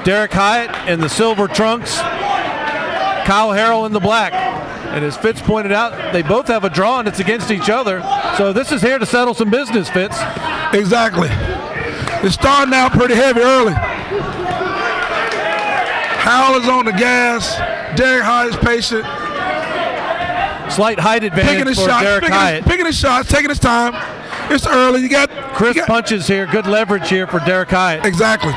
Derek Hyatt in the silver trunks, Kyle Harrell in the black. And as Fitz pointed out, they both have a draw and it's against each other. So this is here to settle some business, Fitz. Exactly. It's starting out pretty heavy early. Howell is on the gas. Derek Hyatt is patient. Slight height advantage for Derek Hyatt. Picking his shots, taking his time. It's early. You got crisp punches here. Good leverage here for Derek Hyatt. Exactly.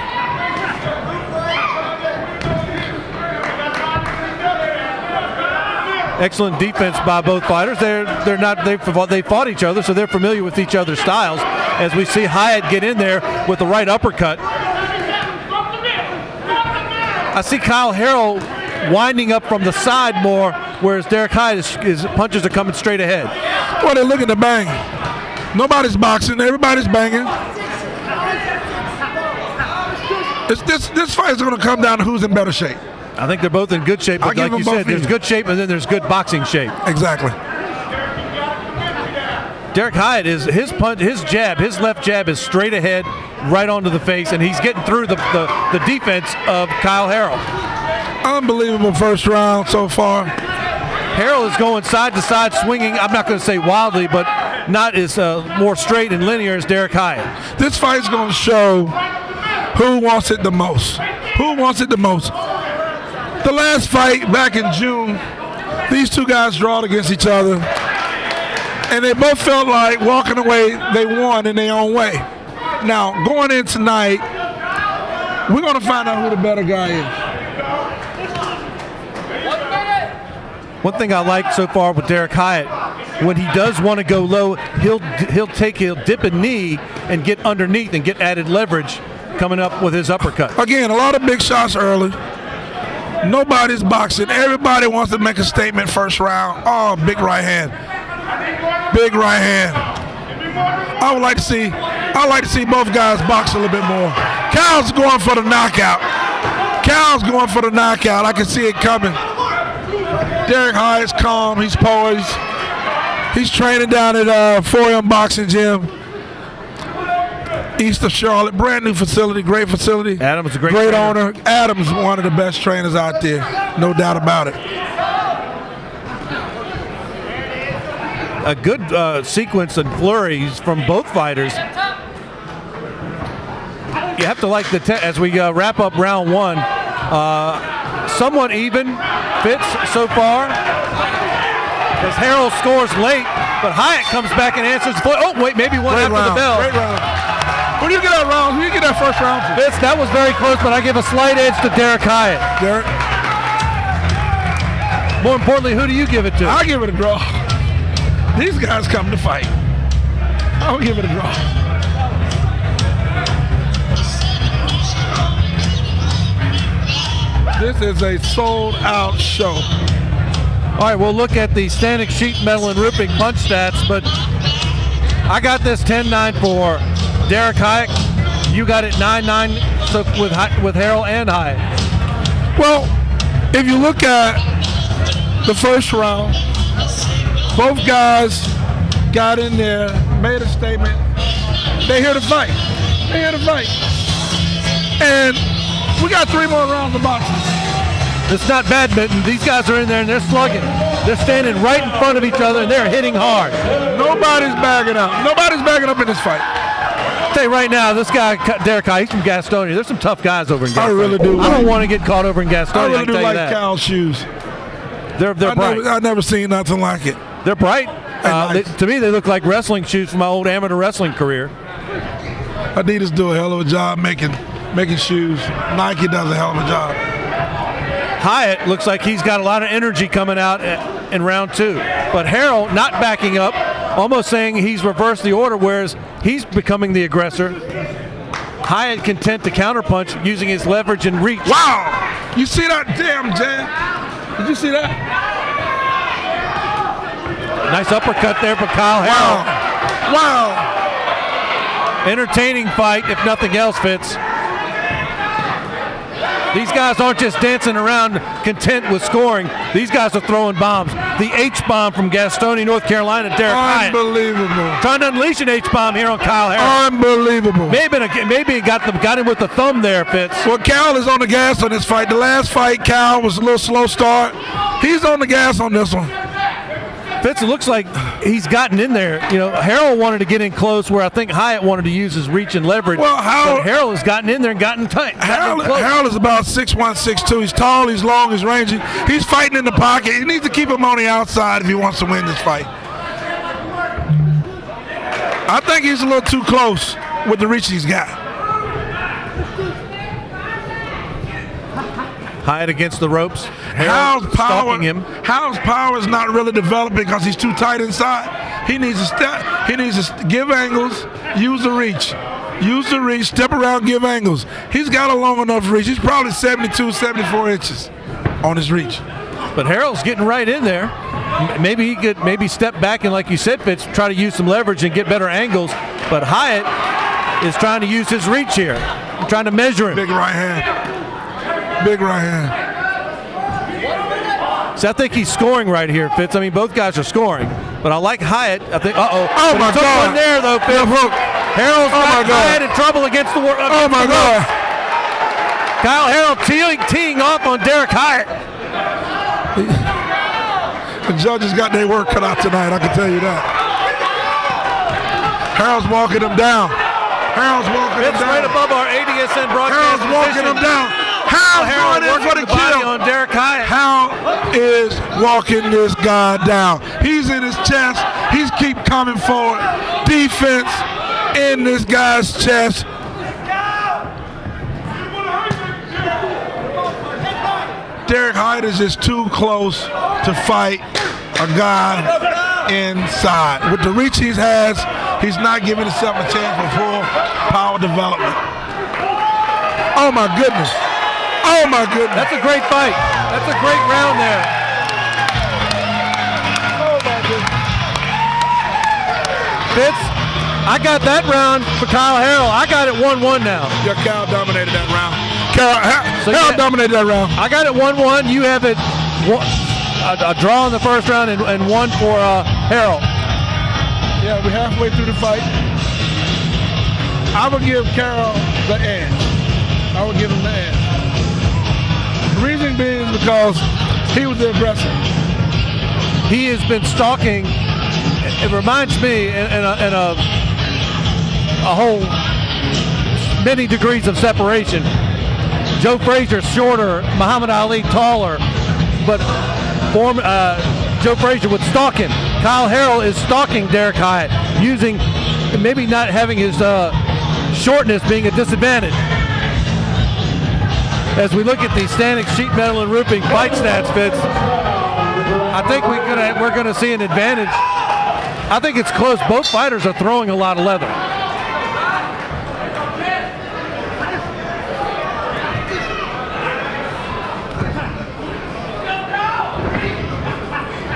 Excellent defense by both fighters. They fought each other, so they're familiar with each other's styles. As we see Hyatt get in there with the right uppercut. I see Kyle Harrell winding up from the side more, whereas Derek Hyatt, his punches are coming straight ahead. Well, they're looking to bang. Nobody's boxing. Everybody's banging. This fight is going to come down to who's in better shape. I think they're both in good shape, but like you said, there's good shape and then there's good boxing shape. Exactly. Derek Hyatt, his left jab is straight ahead, right onto the face, and he's getting through the defense of Kyle Harrell. Unbelievable first round so far. Harrell is going side to side, swinging. I'm not going to say wildly, but not as more straight and linear as Derek Hyatt. This fight's going to show who wants it the most. Who wants it the most? The last fight back in June, these two guys drawed against each other, and they both felt like walking away, they won in their own way. Now, going in tonight, we're going to find out who the better guy is. One thing I like so far with Derek Hyatt, when he does want to go low, he'll dip a knee and get underneath and get added leverage coming up with his uppercut. Again, a lot of big shots early. Nobody's boxing. Everybody wants to make a statement first round. Oh, big right hand. Big right hand. I'd like to see both guys box a little bit more. Kyle's going for the knockout. I can see it coming. Derek Hyatt's calm. He's poised. He's training down at 4M Boxing Gym, east of Charlotte. Brand new facility, great facility. Adam's a great owner. Adam's one of the best trainers out there, no doubt about it. A good sequence and flurries from both fighters. You have to like as we wrap up round one. Somewhat even, Fitz so far. As Harrell scores late, But Hyatt comes back and answers the phone. Oh, wait, maybe one Great after round. the bell. Great round. Who do you get that round? Who do you get that first round to? Fitz, that was very close, but I give a slight edge to Derek Hyatt. Derek. More importantly, who do you give it to? I give it a draw. These guys come to fight. I'll give it a draw. This is a sold-out show. All right, we'll look at the standing sheet metal and ripping punch stats, but I got this 10-9 for Derek Hyatt. You got it 9-9 so with Harrell and Hyatt. Well, if you look at the first round, both guys got in there, made a statement. They're here to fight. They're here to fight. And we got 3 more rounds of boxing. It's not badminton. These guys are in there and they're slugging. They're standing right in front of each other and they're hitting hard. Nobody's bagging up. Nobody's bagging up in this fight. I'll tell you right now, this guy, Derek Hyatt, he's from Gastonia. There's some tough guys over in Gastonia. I really do. I don't want to get caught over in Gastonia. I really I can do tell you like that. Cal's shoes. They're bright. I've never seen nothing like it. They're bright. To me, they look like wrestling shoes from my old amateur wrestling career. Adidas do a hell of a job making shoes. Nike does a hell of a job. Hyatt looks like he's got a lot of energy coming out in round 2. But Harrell not backing up, almost saying he's reversed the order, whereas he's becoming the aggressor. Hyatt content to counterpunch using his leverage and reach. Wow! You see that? Damn, Jan. Did you see that? Nice uppercut there for Kyle Harrell. Wow. Entertaining fight, if nothing else, Fitz. These guys aren't just dancing around content with scoring. These guys are throwing bombs. The H-bomb from Gastonia, North Carolina, Derek Hyatt. Unbelievable. Trying to unleash an H-bomb here on Kyle Harrell. Unbelievable. Maybe it got him with the thumb there, Fitz. Well, Cal is on the gas on this fight. The last fight, Cal was a little slow start. He's on the gas on this one. Fitz, it looks like he's gotten in there. You know, Harrell wanted to get in close where I think Hyatt wanted to use his reach and leverage. Well, but Harrell has gotten in there and gotten tight. Harrell is about 6'1", 6'2". He's tall, he's long, he's rangy. He's fighting in the pocket. He needs to keep him on the outside if he wants to win this fight. I think he's a little too close with the reach he's got. Hyatt against the ropes. How's stalking him. How's power is not really developing because he's too tight inside. He needs to step. He needs to give angles, use the reach. Use the reach, step around, give angles. He's got a long enough reach. He's probably 72, 74 inches on his reach. But Harrell's getting right in there. Maybe he could step back and, like you said, Fitz, try to use some leverage and get better angles. But Hyatt is trying to use his reach here. Trying to measure him. Big right hand. Big right hand. So I think he's scoring right here, Fitz. I mean, both guys are scoring. But I like Hyatt. I think, Oh, my took God. one there, though, Fitz. Harrell's got Hyatt in trouble against the world. Oh, my God. Kyle Harrell teeing off on Derek Hyatt. The judges got their work cut out tonight, I can tell you that. Harrell's walking him down. Harrell's walking him It's down. right above our ADSN broadcast. Harrell's walking him down. Harrell's going in for the kill. On Derek Hyatt. Hal is walking this guy down. He's in his chest. He's keep coming forward. Defense in this guy's chest. Derek Hyatt is just too close to fight a guy inside. With the reach he has, he's not giving himself a chance for full power development. Oh my goodness. Oh my goodness. That's a great fight. That's a great round there. Oh my goodness. Fitz, I got that round for Kyle Harrell. I got it 1-1 now. Yeah, Cal dominated that round. Harrell dominated that round. I got it 1-1. You have it a draw in the first round and one for Harrell. Yeah, we're halfway through the fight. I would give Carroll the edge. I would give him the edge. The reason being is because he was the aggressor. He has been stalking. It reminds me in a whole many degrees of separation. Joe Frazier shorter, Muhammad Ali taller, but Joe Frazier would stalk him. Kyle Harrell is stalking Derek Hyatt, using maybe not having his shortness being a disadvantage. As we look at the standing sheet metal and roofing fight stats, Fitz, I think we're gonna see an advantage. I think it's close. Both fighters are throwing a lot of leather.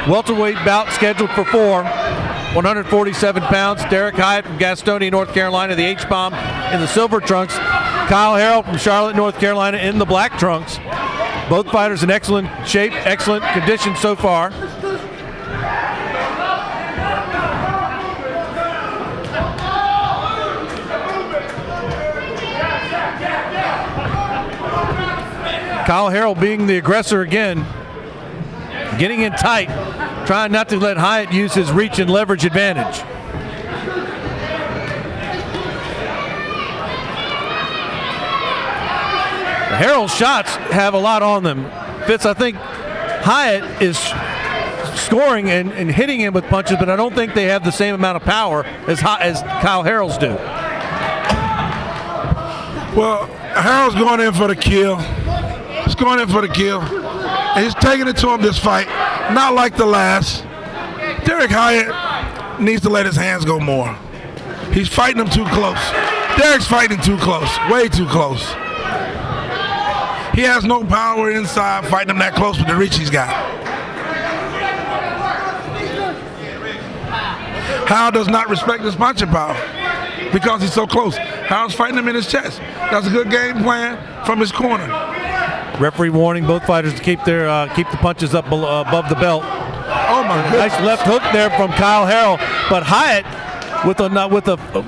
Welterweight bout scheduled for 4, 147 pounds. Derek Hyatt from Gastonia, North Carolina, the H-bomb in the silver trunks. Kyle Harrell from Charlotte, North Carolina, in the black trunks. Both fighters in excellent shape, excellent condition so far. Kyle Harrell being the aggressor again, getting in tight, trying not to let Hyatt use his reach and leverage advantage. Harrell's shots have a lot on them. Fitz, I think Hyatt is scoring and hitting him with punches, but I don't think they have the same amount of power as Kyle Harrell's do. Well, Harrell's going in for the kill. He's going in for the kill. And he's taking it to him this fight, not like the last. Derek Hyatt needs to let his hands go more. He's fighting him too close. Derek's fighting too close, way too close. He has no power inside fighting him that close with the reach he's got. Hal does not respect his punching power because he's so close. Hal's fighting him in his chest. That's a good game plan from his corner. Referee warning both fighters to keep the punches up above the belt. Oh my goodness. Nice left hook there from Kyle Harrell, but Hyatt with a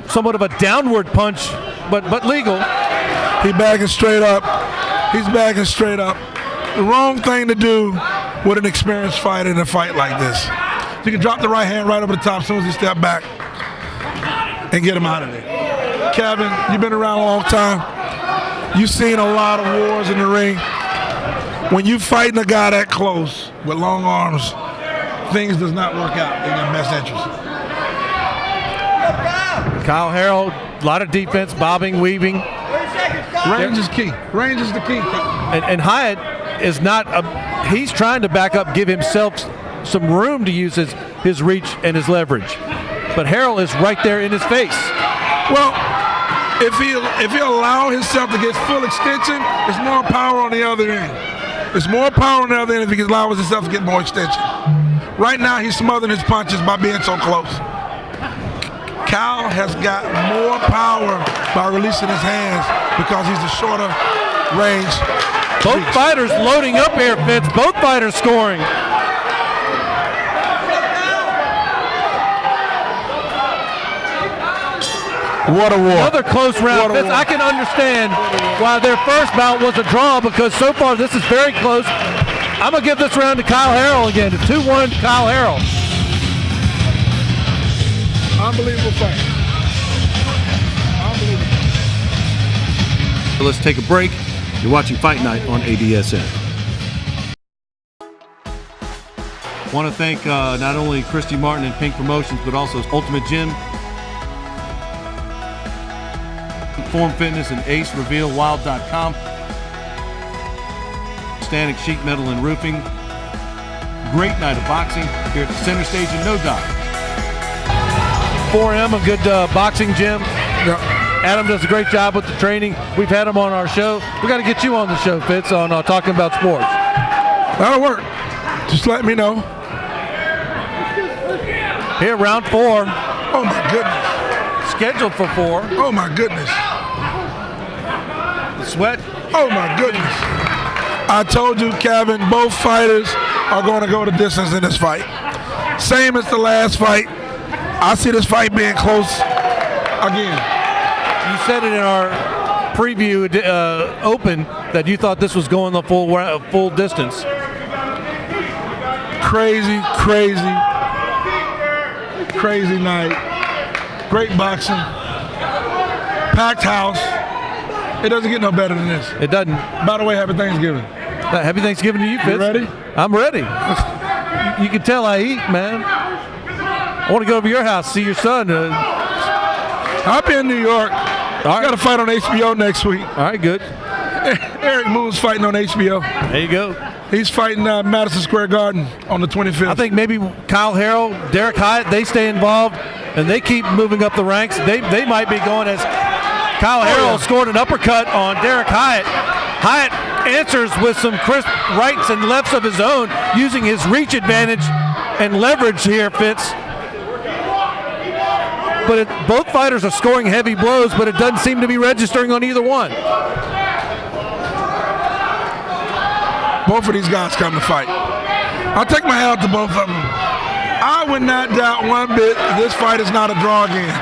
somewhat of a downward punch, but legal. He backing straight up. He's backing straight up. The wrong thing to do with an experienced fighter in a fight like this. You can drop the right hand right over the top as soon as he step back and get him out of there. Kevin, you've been around a long time. You've seen a lot of wars in the ring. When you fighting a guy that close with long arms, things does not work out in your best interest. Kyle Harrell, a lot of defense, bobbing, weaving. Range is key. Range is the key. And Hyatt is not he's trying to back up, give himself some room to use his reach and his leverage. But Harrell is right there in his face. Well, if he allow himself to get full extension, it's more power on the other end. It's more power on the other end if he allows himself to get more extension. Right now, he's smothering his punches by being so close. Kyle has got more power by releasing his hands because he's a shorter range. Both fighters loading up here, Fitz. Both fighters scoring. What a war. Another close round. Fitz, I can understand why their first bout was a draw because so far this is very close. I'm going to give this round to Kyle Harrell again, to 2-1 to Kyle Harrell. Unbelievable fight. Unbelievable. Let's take a break. You're watching Fight Night on ADSN. Want to thank not only Christy Martin and Pink Promotions, but also Ultimate Gym, Form Fitness, and Ace Reveal Wild.com. Standing Sheet Metal and Roofing. Great night of boxing here at the center stage in No Doc. 4M, a good boxing gym. Yeah. Adam does a great job with the training. We've had him on our show. We got to get you on the show, Fitz, on talking about sports. That'll work. Just let me know. Here, round 4. Oh my goodness. Scheduled for 4. Oh my goodness. The sweat. Oh my goodness. I told you, Kevin, both fighters are going to go the distance in this fight. Same as the last fight. I see this fight being close again. You said it in our preview open that you thought this was going the full distance. Crazy night. Great boxing. Packed house. It doesn't get no better than this. It doesn't. By the way, happy Thanksgiving. Happy Thanksgiving to you, Fitz. You ready? I'm ready. You can tell I eat, man. I want to go over to your house, see your son. I'll be in New York. I got a fight on HBO next week. All right, good. Eric Moon's fighting on HBO. There you go. He's fighting Madison Square Garden on the 25th. I think maybe Kyle Harrell, Derek Hyatt, they stay involved, and they keep moving up the ranks. They might be going as Kyle Harrell scored an uppercut on Derek Hyatt. Hyatt answers with some crisp rights and lefts of his own, using his reach advantage and leverage here, Fitz. But both fighters are scoring heavy blows, but it doesn't seem to be registering on either one. Both of these guys come to fight. I'll take my hat to both of them. I would not doubt one bit this fight is not a draw again.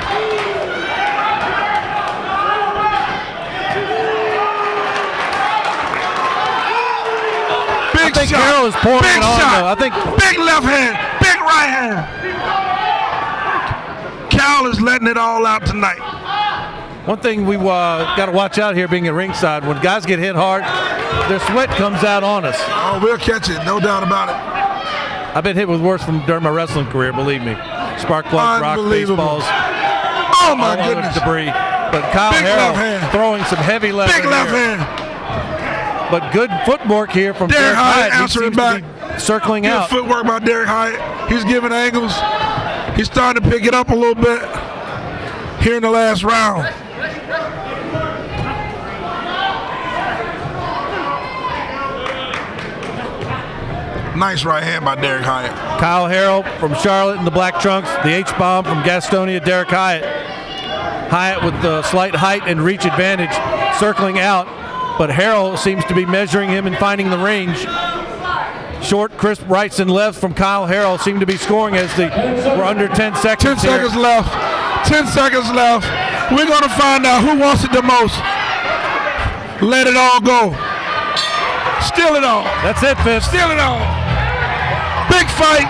I think Harrell is pouring it on, though. I think big left hand, big right hand. Cal is letting it all out tonight. One thing we got to watch out here being at ringside, when guys get hit hard, their sweat comes out on us. Oh, we'll catch it, no doubt about it. I've been hit with worse from during my wrestling career, believe me. Spark plugs, rock, baseballs, oh my goodness, debris. But Kyle Harrell throwing some heavy left big left hand. But good footwork here from Derek Hyatt. Answering back, circling out. Good footwork by Derek Hyatt. He's giving angles. He's starting to pick it up a little bit here in the last round. Nice right hand by Derek Hyatt. Kyle Harrell from Charlotte in the black trunks. The H-bomb from Gastonia, Derek Hyatt. Hyatt with the slight height and reach advantage, circling out. But Harrell seems to be measuring him and finding the range. Short, crisp rights and lefts from Kyle Harrell seem to be scoring as we're under 10 seconds 10 seconds left. 10 seconds left. We're going to find out who wants it the most. Let it all go. Steal it all. That's it, Fitz. Steal it all. Big fight.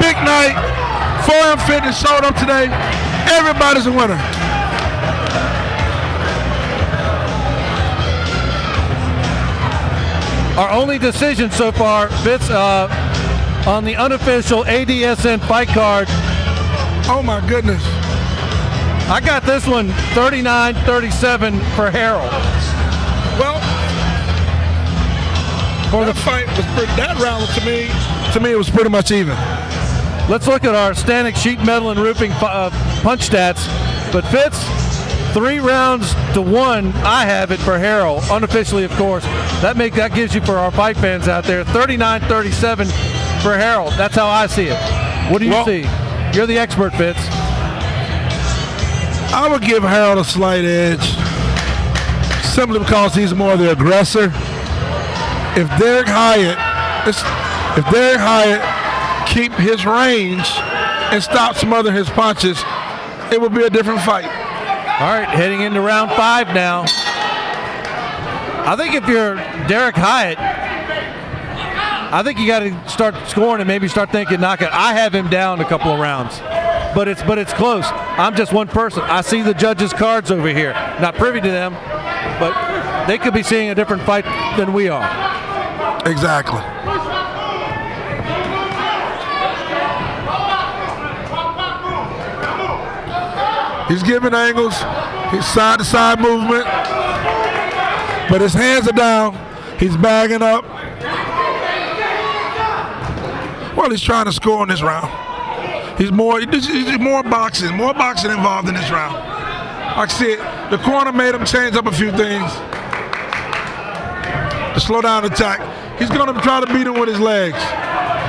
Big night. 4M Fitness showed up today. Everybody's a winner. Our only decision so far, Fitz, on the unofficial ADSN fight card. Oh my goodness. I got this one 39-37 for Harrell. Well, for the fight was pretty, that round to me it was pretty much even. Let's look at our Stanek sheet metal and roofing punch stats. But Fitz, 3 rounds to 1, I have it for Harrell, unofficially, of course. That gives you, for our fight fans out there, 39-37 for Harrell. That's how I see it. What do you see? You're the expert, Fitz. I would give Harrell a slight edge, simply because he's more the aggressor. If Derek Hyatt keep his range and stop smothering his punches, it would be a different fight. All right, heading into round 5 now. I think if you're Derek Hyatt, I think you got to start scoring and maybe start thinking knockout. I have him down a couple of rounds, but it's close. I'm just one person. I see the judges' cards over here. Not privy to them, but they could be seeing a different fight than we are. Exactly. He's giving angles, his side-to-side movement, but his hands are down. He's bagging up. Well, he's trying to score in this round. He's more boxing involved in this round. I see it. The corner made him change up a few things to slow down the attack. He's going to try to beat him with his legs.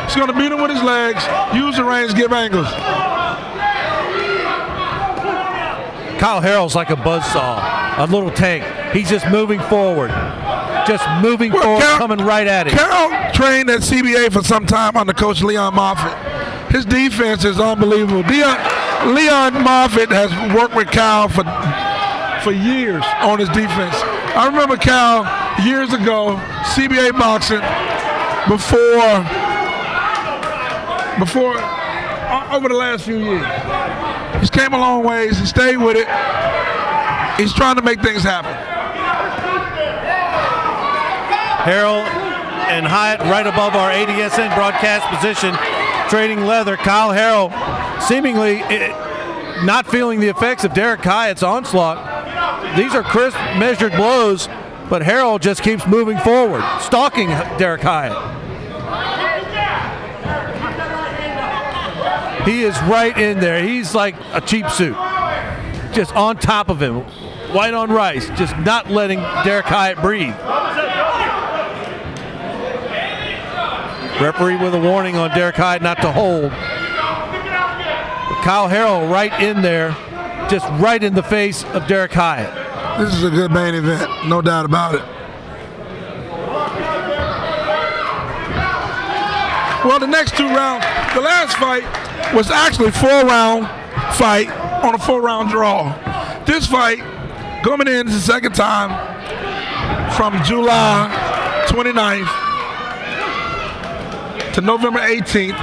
He's going to beat him with his legs, use the range, give angles. Kyle Harrell's like a buzzsaw, a little tank. He's just moving forward. Coming right at it. Carroll trained at CBA for some time under Coach Leon Moffitt. His defense is unbelievable. Leon Moffitt has worked with Kyle for years on his defense. I remember Kyle years ago, CBA boxing, over the last few years. He's came a long ways. He stayed with it. He's trying to make things happen. Harrell and Hyatt right above our ADSN broadcast position, trading leather. Kyle Harrell seemingly not feeling the effects of Derek Hyatt's onslaught. These are crisp, measured blows, but Harrell just keeps moving forward, stalking Derek Hyatt. He is right in there. He's like a cheap suit, just on top of him, white on rice, just not letting Derek Hyatt breathe. Referee with a warning on Derek Hyatt not to hold. But Kyle Harrell right in there, just right in the face of Derek Hyatt. This is a good main event, no doubt about it. Well, the next 2 rounds, the last fight was actually a 4-round fight on a 4-round draw. This fight, coming in the second time from July 29th to November 18th,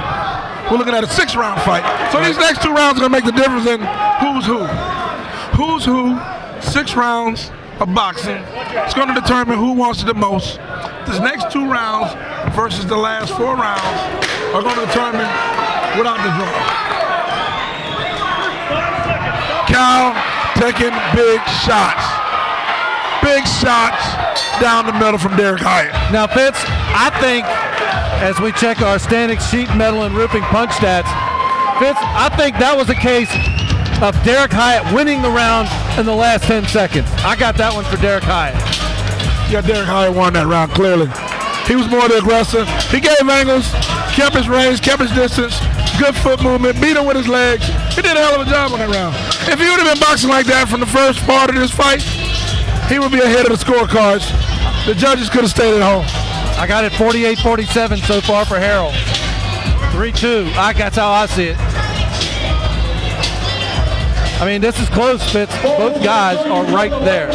we're looking at a 6-round fight. So these next 2 rounds are going to make the difference in who's who. Who's who, 6 rounds of boxing. It's going to determine who wants it the most. These next 2 rounds versus the last 4 rounds are going to determine without the draw. Kyle taking big shots. Big shots down the middle from Derek Hyatt. Now, Fitz, I think as we check our standing sheet metal and roofing punch stats, Fitz, I think that was a case of Derek Hyatt winning the round in the last 10 seconds. I got that one for Derek Hyatt. Yeah, Derek Hyatt won that round, clearly. He was more the aggressor. He gave angles, kept his range, kept his distance, good foot movement, beat him with his legs. He did a hell of a job on that round. If he would have been boxing like that from the first part of this fight, he would be ahead of the scorecards. The judges could have stayed at home. I got it 48-47 so far for Harrell. 3-2. That's how I see it. I mean, this is close, Fitz. Both guys are right there.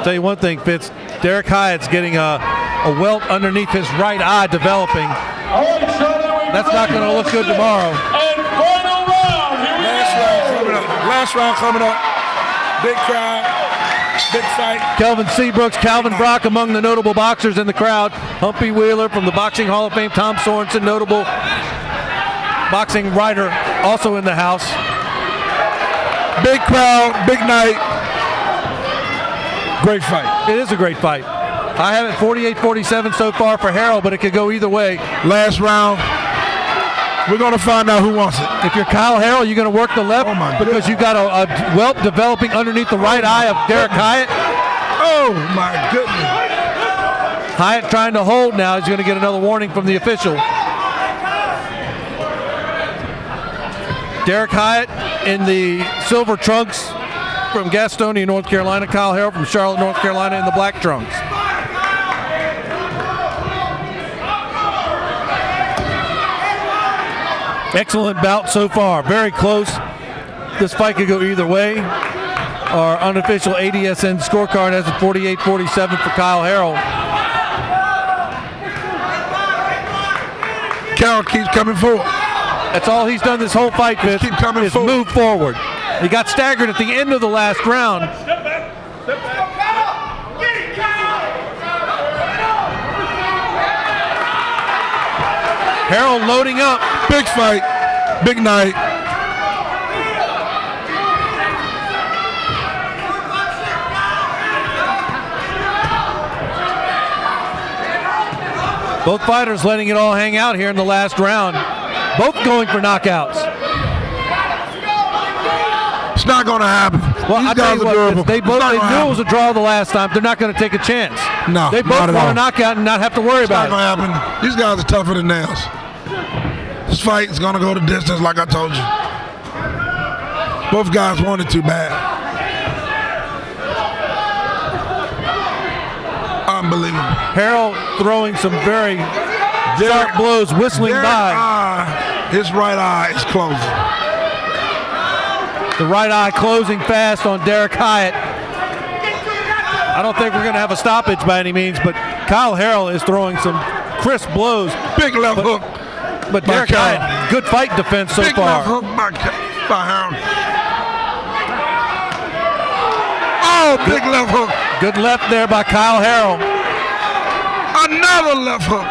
Tell you one thing, Fitz. Derek Hyatt's getting a welt underneath his right eye developing. That's not going to look good tomorrow. Last round coming up. Big crowd. Big fight. Kelvin Seabrooks, Calvin Brock among the notable boxers in the crowd. Humpy Wheeler from the Boxing Hall of Fame. Tom Sorensen, notable boxing writer, also in the house. Big crowd, big night. Great fight. It is a great fight. I have it 48-47 so far for Harrell, but it could go either way. Last round. We're going to find out who wants it. If you're Kyle Harrell, you're going to work the left because you've got a welt developing underneath the right eye of Derek Hyatt. Oh, my goodness. Hyatt trying to hold now. He's going to get another warning from the official. Derek Hyatt in the silver trunks from Gastonia, North Carolina. Kyle Harrell from Charlotte, North Carolina in the black trunks. Excellent bout so far. Very close. This fight could go either way. Our unofficial ADSN scorecard has it 48-47 for Kyle Harrell. Kyle keeps coming forward. That's all he's done this whole fight, Fitz, keep coming is forward. move forward. He got staggered at the end of the last round. Harrell loading up. Big fight, big night. Both fighters letting it all hang out here in the last round. Both going for knockouts. It's not going to happen. Well, These I tell guys you are durable. what, they knew it was a draw the last time. They're not going to take a chance. No, they both not at want all. a knockout and not have to worry about it. It's not going to happen. These guys are tougher than nails. This fight is going to go the distance, like I told you. Both guys want it too bad. Unbelievable. Harrell throwing some very sharp blows, whistling by. His right eye is closing. The right eye closing fast on Derek Hyatt. I don't think we're going to have a stoppage by any means, but Kyle Harrell is throwing some crisp blows. Big left hook. But Derek Hyatt, good fight defense so Big far. left hook by Harrell. Oh, big left hook. Good left there by Kyle Harrell. Another left hook.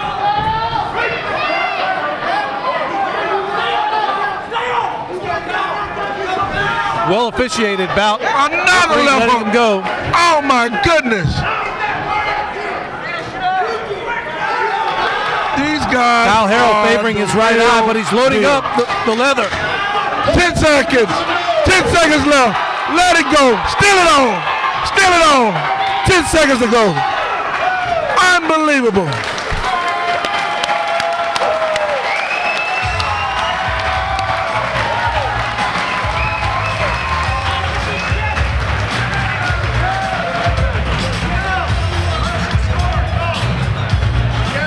Well officiated bout. Another left hook. Him go. Oh my goodness. These guys. Kyle Harrell favoring his right eye, but he's loading up the leather. 10 seconds. 10 seconds left. Let it go. Still it on. Still it on. 10 seconds to go. Unbelievable.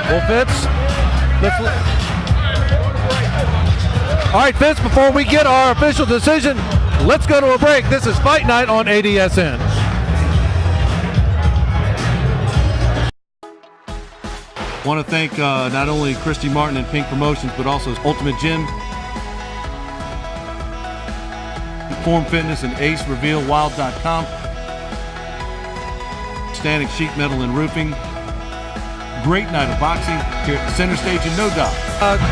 Well, Fitz, all right, Fitz, before we get our official decision, let's go to a break. This is Fight Night on ADSN. Want to thank not only Christy Martin and Pink Promotions, but also Ultimate Gym, Form Fitness, and Ace Reveal Wild.com, Standing Sheet Metal and Roofing. Great night of boxing here at the center stage in No Doubt.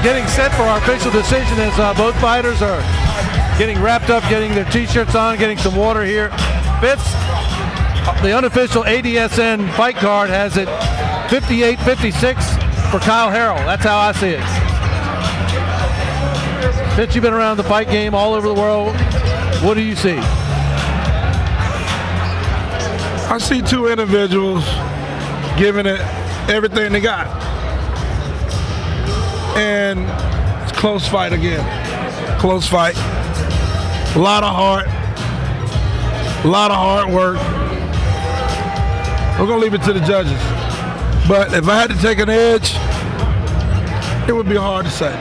Getting set for our official decision as both fighters are getting wrapped up, getting their t-shirts on, getting some water here. Fitz, the unofficial ADSN fight card has it 58-56 for Kyle Harrell. That's how I see it. Fitz, you've been around the fight game all over the world. What do you see? I see two individuals giving it everything they got. And it's a close fight again. Close fight. A lot of heart. A lot of hard work. We're going to leave it to the judges. But if I had to take an edge, it would be hard to say.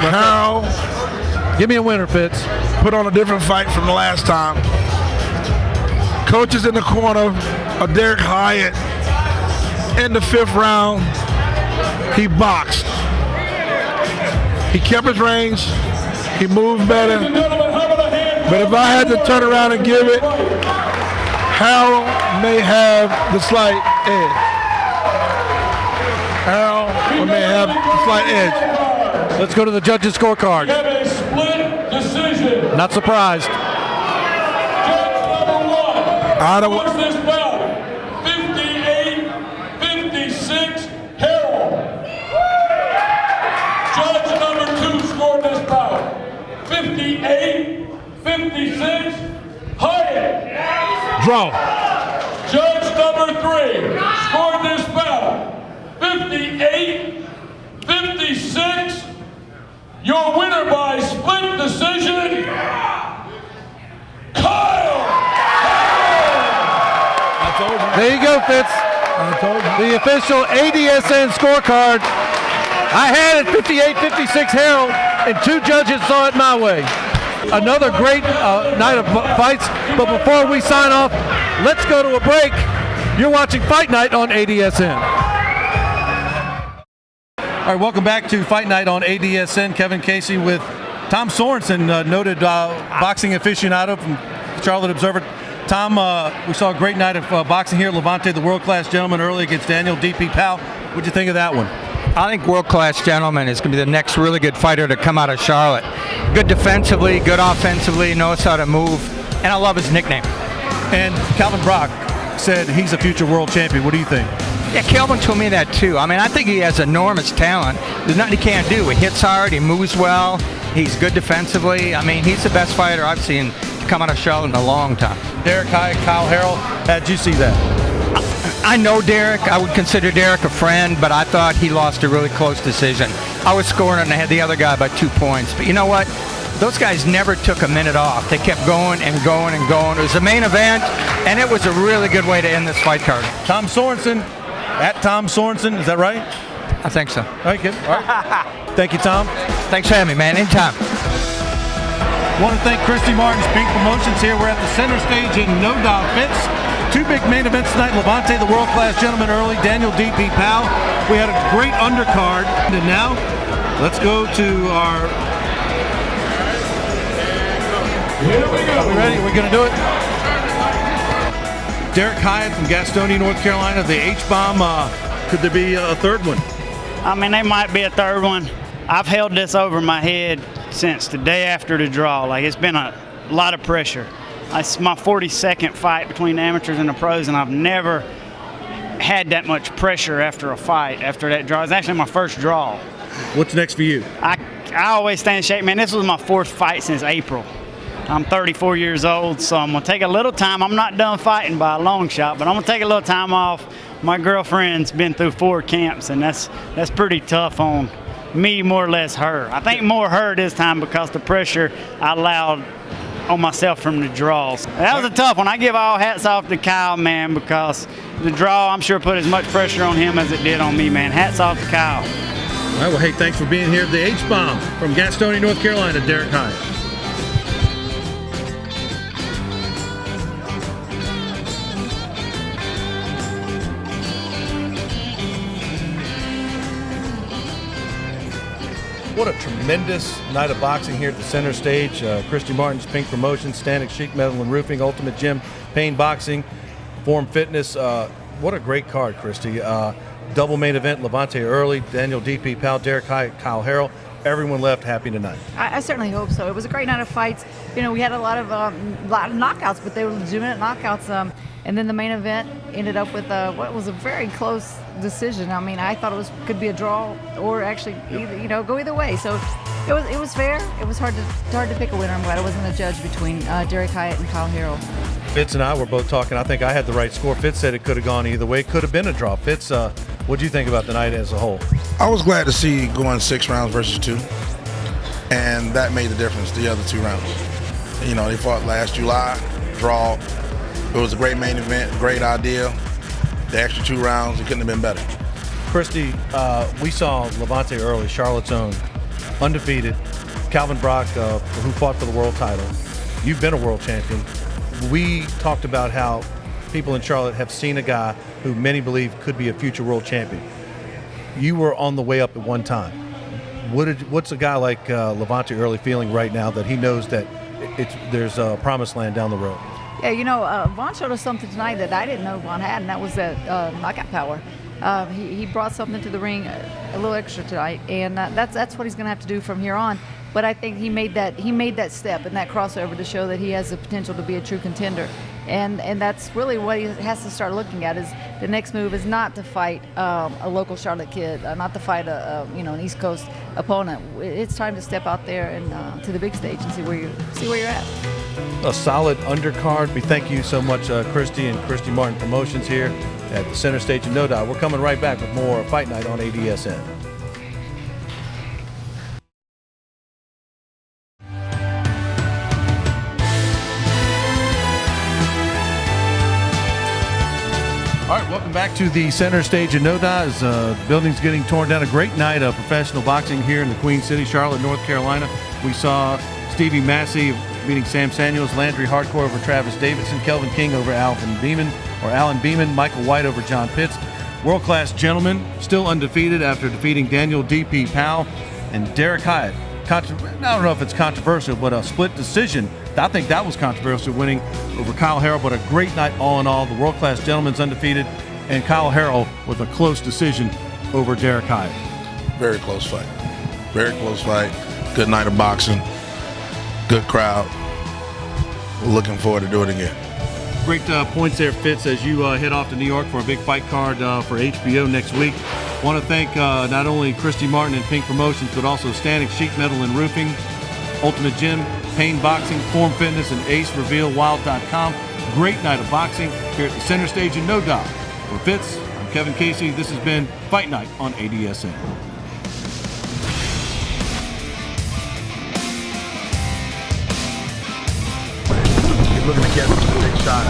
Harrell, give me a winner, Fitz. Put on a different fight from the last time. Coaches in the corner of Derek Hyatt. In the 5th round, he boxed. He kept his range. He moved better. But if I had to turn around and give it, Harrell may have the slight edge. Harrell may have the slight edge. Let's go to the judges' scorecard. We have a split decision. Not surprised. Judge number 1 scores this bout 58-56 Harrell. Judge number 2 scored this bout 58-56 Hyatt. Draw. Judge number 3 scored this bout 58-56. Your winner by split decision, Kyle. There you go, Fitz. The official ADSN scorecard. I had it 58-56 Harrell, and 2 judges saw it my way. Another great night of fights, but before we sign off, let's go to a break. You're watching Fight Night on ADSN. All right, welcome back to Fight Night on ADSN. Kevin Casey with Tom Sorensen, noted boxing aficionado from Charlotte Observer. Tom, we saw a great night of boxing here at LaVonte, the world-class gentleman, early against Daniel D.P. Powell. What'd you think of that one? I think world-class gentleman is going to be the next really good fighter to come out of Charlotte. Good defensively, good offensively, knows how to move, and I love his nickname. And Calvin Brock said he's a future world champion. What do you think? Yeah, Kelvin told me that too. I mean, I think he has enormous talent. There's nothing he can't do. He hits hard, he moves well, he's good defensively. I mean, he's the best fighter I've seen to come out of Charlotte in a long time. Derek Hyatt, Kyle Harrell, how'd you see that? I know Derek. I would consider Derek a friend, but I thought he lost a really close decision. I was scoring and I had the other guy by 2 points. But you know what? Those guys never took a minute off. They kept going and going and going. It was the main event, and it was a really good way to end this fight card. Tom Sorensen, at Tom Sorensen, is that right? I think so. All right, good. All right. Thank you, Tom. Thanks for having me, man. Anytime. Want to thank Christy Martin's Pink Promotions here. We're at the center stage in No Doubt Fitz. 2 big main events tonight. LaVonte, the world-class gentleman early. Daniel D.P. Powell. We had a great undercard. And now, let's go to our... Here we go. Are we ready? We're going to do it? Derek Hyatt from Gastonia, North Carolina. The H-bomb Could there be a third one? I mean, there might be a third one. I've held this over my head since the day after the draw. Like, it's been a lot of pressure. It's my 42nd fight between the amateurs and the pros, and I've never had that much pressure after a fight, after that draw. It's actually my first draw. What's next for you? I always stay in shape, man. This was my 4th fight since April. I'm 34 years old, so I'm going to take a little time. I'm not done fighting by a long shot, but I'm going to take a little time off. My girlfriend's been through 4 camps, and that's pretty tough on me, more or less her. I think more her this time because the pressure I allowed on myself from the draws. That was a tough one. I give all hats off to Kyle, man, because the draw, I'm sure, put as much pressure on him as it did on me, man. Hats off to Kyle. All right, well, hey, thanks for being here. The H-Bomb from Gastonia, North Carolina, Derek Hyatt. What a tremendous night of boxing here at the center stage. Christy Martin's Pink Promotions, Stanek Sheet Metal and Roofing, Ultimate Gym, Payne Boxing, Form Fitness. What a great card, Christy. Double main event, LaVonte Earley, Daniel D.P. Powell, Derek Hyatt, Kyle Harrell. Everyone left happy tonight. I certainly hope so. It was a great night of fights. You know, we had a lot of knockouts, but they were legitimate knockouts. And then the main event ended up with what was a very close decision. I mean, I thought could be a draw or actually, go either way. So it was fair. It was hard to pick a winner. I'm glad I wasn't a judge between Derek Hyatt and Kyle Harrell. Fitz and I were both talking. I think I had the right score. Fitz said it could have gone either way. It could have been a draw. Fitz, what do you think about the night as a whole? I was glad to see going 6 rounds versus 2, and that made the difference, the other 2 rounds. You know, they fought last July, draw. It was a great main event, great idea. The extra 2 rounds, it couldn't have been better. Christy, we saw LaVonte Earley, Charlotte's own, undefeated. Calvin Brock, who fought for the world title. You've been a world champion. We talked about how people in Charlotte have seen a guy who many believe could be a future world champion. You were on the way up at one time. What's a guy like LaVonte Earley feeling right now that he knows that there's a promised land down the road? Yeah, Vaughn showed us something tonight that I didn't know Vaughn had, and that was that knockout power. He brought something to the ring, a little extra tonight, and that's what he's going to have to do from here on. But I think he made that step and that crossover to show that he has the potential to be a true contender, and that's really what he has to start looking at. Is the next move is not to fight a local Charlotte kid, not to fight an East Coast opponent. It's time to step out there and to the big stage and see where you're at. A solid undercard. We thank you so much, Christy and Christy Martin Promotions here at the center stage in No Doubt. We're coming right back with more Fight Night on ADSN. All right, welcome back to the center stage in No Doubt. As the building's getting torn down. A great night of professional boxing here in the Queen City, Charlotte, North Carolina. We saw Stevie Massey beating Sam Samuels, Landry Hardcore over Travis Davidson, Kelvin King over Alan Beeman, Michael White over John Pitts. World-class gentleman, still undefeated after defeating Daniel D.P. Powell and Derek Hyatt. I don't know if it's controversial, but a split decision. I think that was controversial, winning over Kyle Harrell, but a great night all in all. The world-class gentleman's undefeated, and Kyle Harrell with a close decision over Derek Hyatt. Very close fight. Very close fight. Good night of boxing. Good crowd. Looking forward to doing it again. Great points there, Fitz, as you head off to New York for a big fight card for HBO next week. Want to thank not only Christy Martin and Pink Promotions, but also Stanek Sheet Metal and Roofing, Ultimate Gym, Payne Boxing, Form Fitness, and AceRevealWild.com. Great night of boxing here at the center stage in No Doubt. For Fitz, I'm Kevin Casey. This has been Fight Night on ADSN. Looking to get a big shot.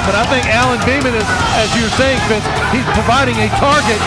But I think Alan Beeman is, as you're saying, Fitz, he's providing a target